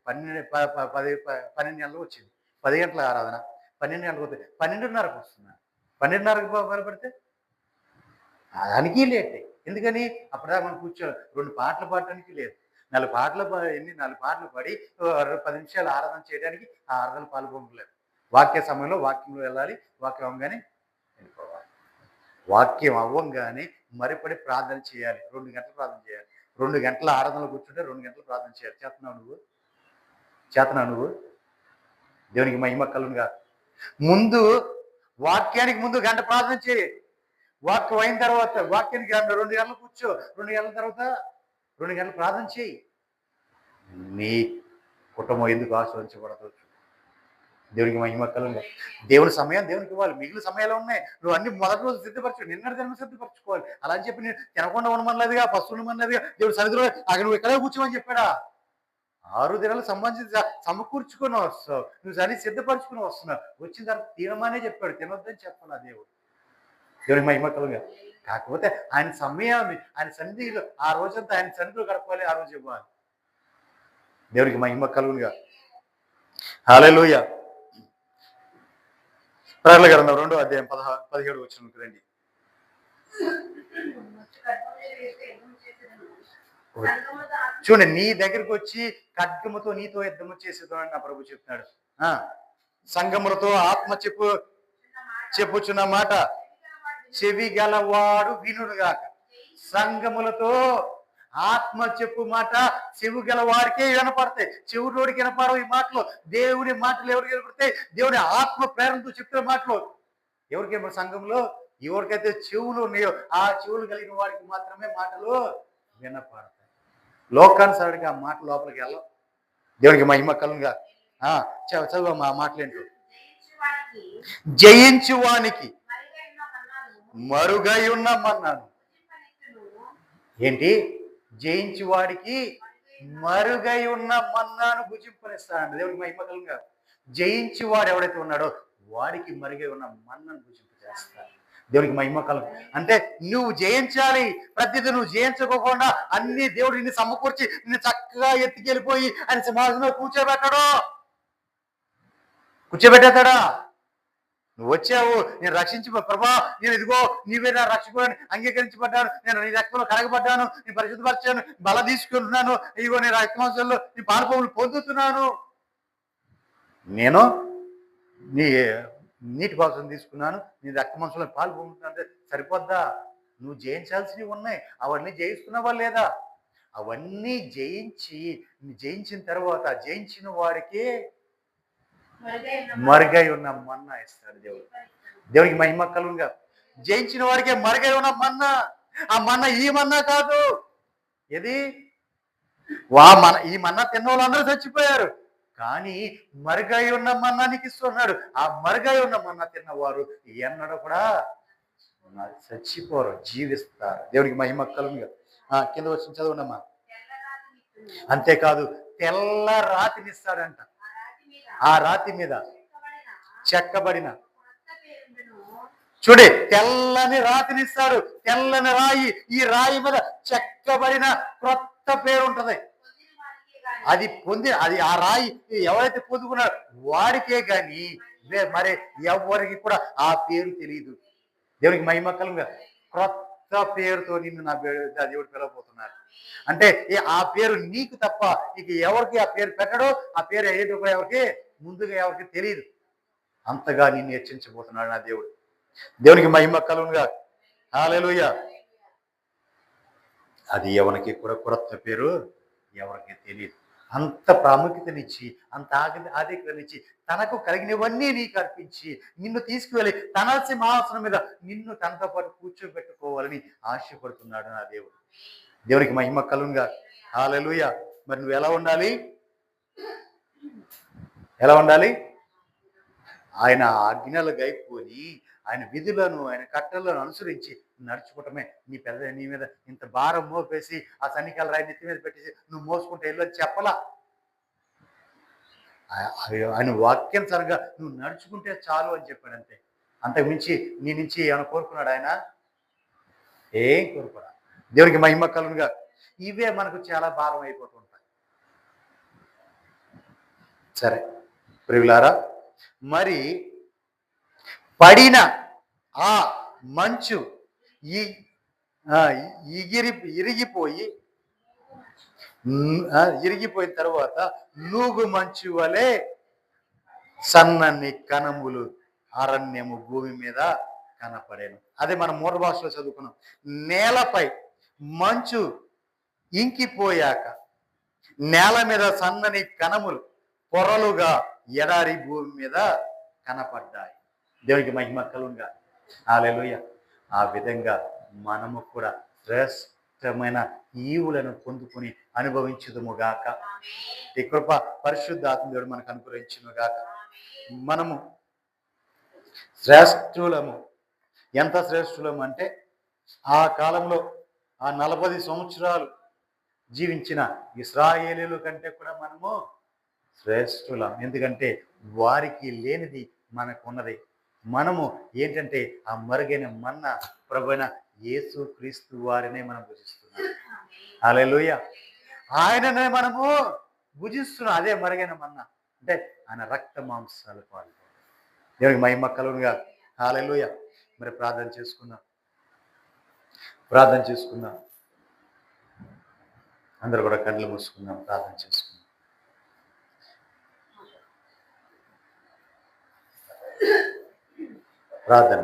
12 గంటలకు వచ్చింది. 10 గంటల ఆరాధన 12 గంటలకు వస్తుంది. 12:30కు వస్తున్నా. 12:30కు మొదలుపెడితే దానికి లేటే. ఎందుకని? అప్పటిదాకా మనం కూర్చోవాలి. 2 పాటలు పాడటానికి లేదు. 4 పాటలు 4 పాటలు పాడి 10 నిమిషాలు ఆరాధన చేయడానికి ఆ ఆరాధన పాల్గొనలేదు. వాక్య సమయంలో వాక్యంలో వెళ్ళాలి, వాక్యం అవ్వగానే వెళ్ళిపోవాలి. వాక్యం అవ్వంగానే మరిపడి ప్రార్థన చేయాలి. 2 గంటలు ప్రార్థన చేయాలి. 2 గంటల ఆరాధనలో కూర్చుంటే 2 గంటలు ప్రార్థన చేయాలి. చేతనావు నువ్వు? దేవునికి మహిమ కలుగునుగా. ముందు వాక్యానికి ముందు గంట ప్రార్థన చేయి. వాక్యం అయిన తర్వాత వాక్యానికి 2 గంటలు కూర్చో. 2 గంటల తర్వాత 2 గంటలు ప్రార్థన చేయి. నీ కుటుంబం ఎందుకు ఆశీర్వదించబడదు? దేవునికి మహిమ కలుగునుగా. దేవుని సమయం దేవునికి ఇవ్వాలి. మిగిలిన సమయాలు ఉన్నాయి, నువ్వు అన్ని మొదటి రోజు సిద్ధపరచు, నిన్నటి దినం సిద్ధపరచుకోవాలి. అలా అని చెప్పి నేను తినకుండా ఉండమనలేదుగా, పస్తు ఉండమనలేదుగా, దేవుడు సన్నిధిలో అక్కడ నువ్వు ఇక్కడే కూర్చోమని చెప్పాడా? 6 దినాలు సంబంధించి సమకూర్చుకొని వస్తావు, నువ్వు సరి సిద్ధపరచుకుని వస్తున్నావు. వచ్చిన తర్వాత తినమనే చెప్పాడు, తినొద్దని చెప్పాలి ఆ దేవుడు. దేవునికి మహిమ కలుగునుగా. కాకపోతే ఆయన సమయాన్ని ఆయన సన్నిధిలో ఆ రోజంతా ఆయన సన్నిధిలో గడపాలి, ఆ రోజు ఇవ్వాలి. దేవునికి మహిమ కలుగునుగా. హల్లెలూయా. ప్రకటన గ్రంథం 2వ అధ్యాయం 17 వచనం రండి. చూడండి, నీ దగ్గరికి వచ్చి ఖడ్గముతో నీతో యుద్ధము చేసేదో అని నా ప్రభు చెప్తున్నాడు. సంగములతో ఆత్మ చెప్పుచున్న మాట చెవి గలవాడు వినుగాక. సంగములతో ఆత్మ చెప్పు మాట చెవు గల వారికే వినపడతాయి, చెవులోడికి వినపడవు ఈ మాటలు. దేవుని మాటలు ఎవరికి వినపడతాయి? దేవుని ఆత్మ ప్రేరణతో చెప్తున్న మాటలు ఎవరికేమో సంఘంలో ఎవరికైతే చెవులు ఉన్నాయో ఆ చెవులు కలిగిన వాడికి మాత్రమే మాటలు వినపడతాయి. లోకానుసారికి ఆ మాట లోపలికి వెళ్ళవు. దేవునికి మహిమ కలుగునుగా. చదువు మా మాటలేంటో. జయించువానికి మరుగై ఉన్న మన్నాను. ఏంటి? జయించి వాడికి మరుగై ఉన్న మన్నాను భుజింపనిస్తాడు. దేవుడికి మహిమ కలుగునుగా. జయించి వాడు ఎవడైతే ఉన్నాడో వాడికి మరుగై ఉన్న మన్నాను భుజింప చేస్తాడు. దేవునికి మహిమ కలుగు. అంటే నువ్వు జయించాలి. ప్రతిదీ నువ్వు జయించుకోకుండా అన్ని దేవుడు నిన్ను సమకూర్చి నిన్ను చక్కగా ఎత్తుకెళ్ళిపోయి ఆయన సింహాసనంలో కూర్చోబెట్టేస్తాడా? నువ్వు వచ్చావు, నేను రక్షించి ప్రభా, నేను ఇదిగో నీవే నా రక్షకుడు అంగీకరించబడ్డాను, నేను నీ రక్తంలో కడగబడ్డాను, నీ పరిశుద్ధపరిచాను, బల తీసుకుంటున్నాను, ఇదిగో నేను రక్తమాంసంలో నీ పాలపములు పొందుతున్నాను, నేను నీ నీటి బాసం తీసుకున్నాను, నీ రక్తమాంసంలో పాలు పొందుతున్నాను అంటే సరిపోద్దా? నువ్వు జయించాల్సినవి ఉన్నాయి. అవన్నీ జయిస్తున్నావా లేదా? అవన్నీ జయించిన తర్వాత జయించిన వాడికి మరుగై ఉన్న మన్నా ఇస్తాడు దేవుడు. దేవునికి మహిమ కలుగుగా. జయించిన వాడికే మరుగై ఉన్న మన్నా. ఆ మన్నా ఈ మన్నా కాదు. ఏది ఈ మన్నా తిన్న వాళ్ళందరూ చచ్చిపోయారు, కానీ మరుగై ఉన్న మన్నా నీకు ఇస్తున్నాడు. ఆ మరుగై ఉన్న మన్నా తిన్నవారు ఎన్నడూ కూడా చచ్చిపోరు, జీవిస్తారు. దేవునికి మహిమ కలుగుగా. కింద వచ్చి చదవనమ్మా. అంతేకాదు తెల్ల రాతినిస్తాడంట. ఆ రాతి మీద చెక్కబడిన, చూడే, తెల్లని రాతినిస్తాడు. తెల్లని రాయి, ఈ రాయి మీద చెక్కబడిన క్రొత్త పేరు ఉంటది. అది ఆ రాయి ఎవరైతే పొందుకున్నాడో వాడికే గాని మరి ఎవరికి కూడా ఆ పేరు తెలియదు. దేవునికి మహిమ కలుగుగా. క్రొత్త పేరుతో నిన్ను నా దేవుడు పిలవబోతున్నారు. అంటే ఆ పేరు నీకు తప్ప ఇక ఎవరికి ఆ పేరు పెట్టడో, ఆ పేరు ఏదో కూడా ఎవరికి ముందుగా ఎవరికి తెలియదు. అంతగా నిన్ను హెచ్చించబోతున్నాడు నా దేవుడు. దేవునికి మహిమ కలుగుగా. హల్లెలూయా. అది ఎవరికి కూడా క్రొత్త పేరు ఎవరికి తెలియదు. అంత ప్రాముఖ్యతనిచ్చి, అంత ఆధిక్యతనిచ్చి, తనకు కలిగినవన్నీ నీకు అర్పించి నిన్ను తీసుకువెళ్ళి తన సింహాసనం మీద నిన్ను తనతో పాటు కూర్చోబెట్టుకోవాలని ఆశపడుతున్నాడు నా దేవుడు. దేవునికి మహిమ కలుగుగా. హల్లెలూయా. మరి నువ్వు ఎలా ఉండాలి? ఆయన ఆజ్ఞలు గైకొని ఆయన విధులను ఆయన కట్టలను అనుసరించి నడుచుకోవటమే నీ మీద ఇంత భారం మోపేసి ఆ సన్నికాల రాయి నెత్తి మీద పెట్టేసి నువ్వు మోసుకుంటే వెళ్ళని చెప్పలా. ఆయన వాక్యానుసారంగా నువ్వు నడుచుకుంటే చాలు అని చెప్పాడు. అంతే. అంతకు మించి నీ నుంచి ఏమైనా కోరుకున్నాడు ఆయన? ఏం కోరుకున్నా. దేవునికి మహిమ కలుగుగా. ఇవే మనకు చాలా భారం అయిపోతుంటాయి. సరే ప్రియులారా, మరి పడిన ఆ మంచు ఇరిగిపోయిన తర్వాత నూగు మంచు వలె సన్నని కణములు అరణ్యము భూమి మీద కనపడేను. అదే మనం మూల భాషలో చదువుకున్నాం. నేలపై మంచు ఇంకిపోయాక నేల మీద సన్నని కణములు పొరలుగా ఎడారి భూమి మీద కనపడ్డాయి. దేవునికి మహిమ కలుగుగా. హల్లెలూయా. ఆ విధంగా మనము కూడా శ్రేష్టమైన ఈవులను పొందుకుని అనుభవించుదుముగాక. ఈ కృప పరిశుద్ధాత్మ దేవుడు మనకు అనుగ్రహించునుగాక. మనము శ్రేష్ఠులము. ఎంత శ్రేష్ఠులము అంటే ఆ కాలంలో ఆ 40 సంవత్సరాలు జీవించిన ఇశ్రాయేలీయుల కంటే కూడా మనము శ్రేష్ఠులం. ఎందుకంటే వారికి లేనిది మనకు ఉన్నది. మనము ఏంటంటే ఆ మరుగైన మన్నా ప్రభువైన యేసు క్రీస్తు వారినే మనం భుజిస్తున్నాం. హల్లెలూయా. ఆయననే మనము భుజిస్తున్నాం. అదే మరుగైన మన్నా అంటే ఆయన రక్త మాంసాలు పాలు. దేవునికి మహిమ కలుగుగా. హల్లెలూయా. మరి ప్రార్థన చేసుకుందాం. అందరూ కూడా కళ్ళు మూసుకుందాం. ప్రార్థన చేసుకుందాం. ప్రార్థన.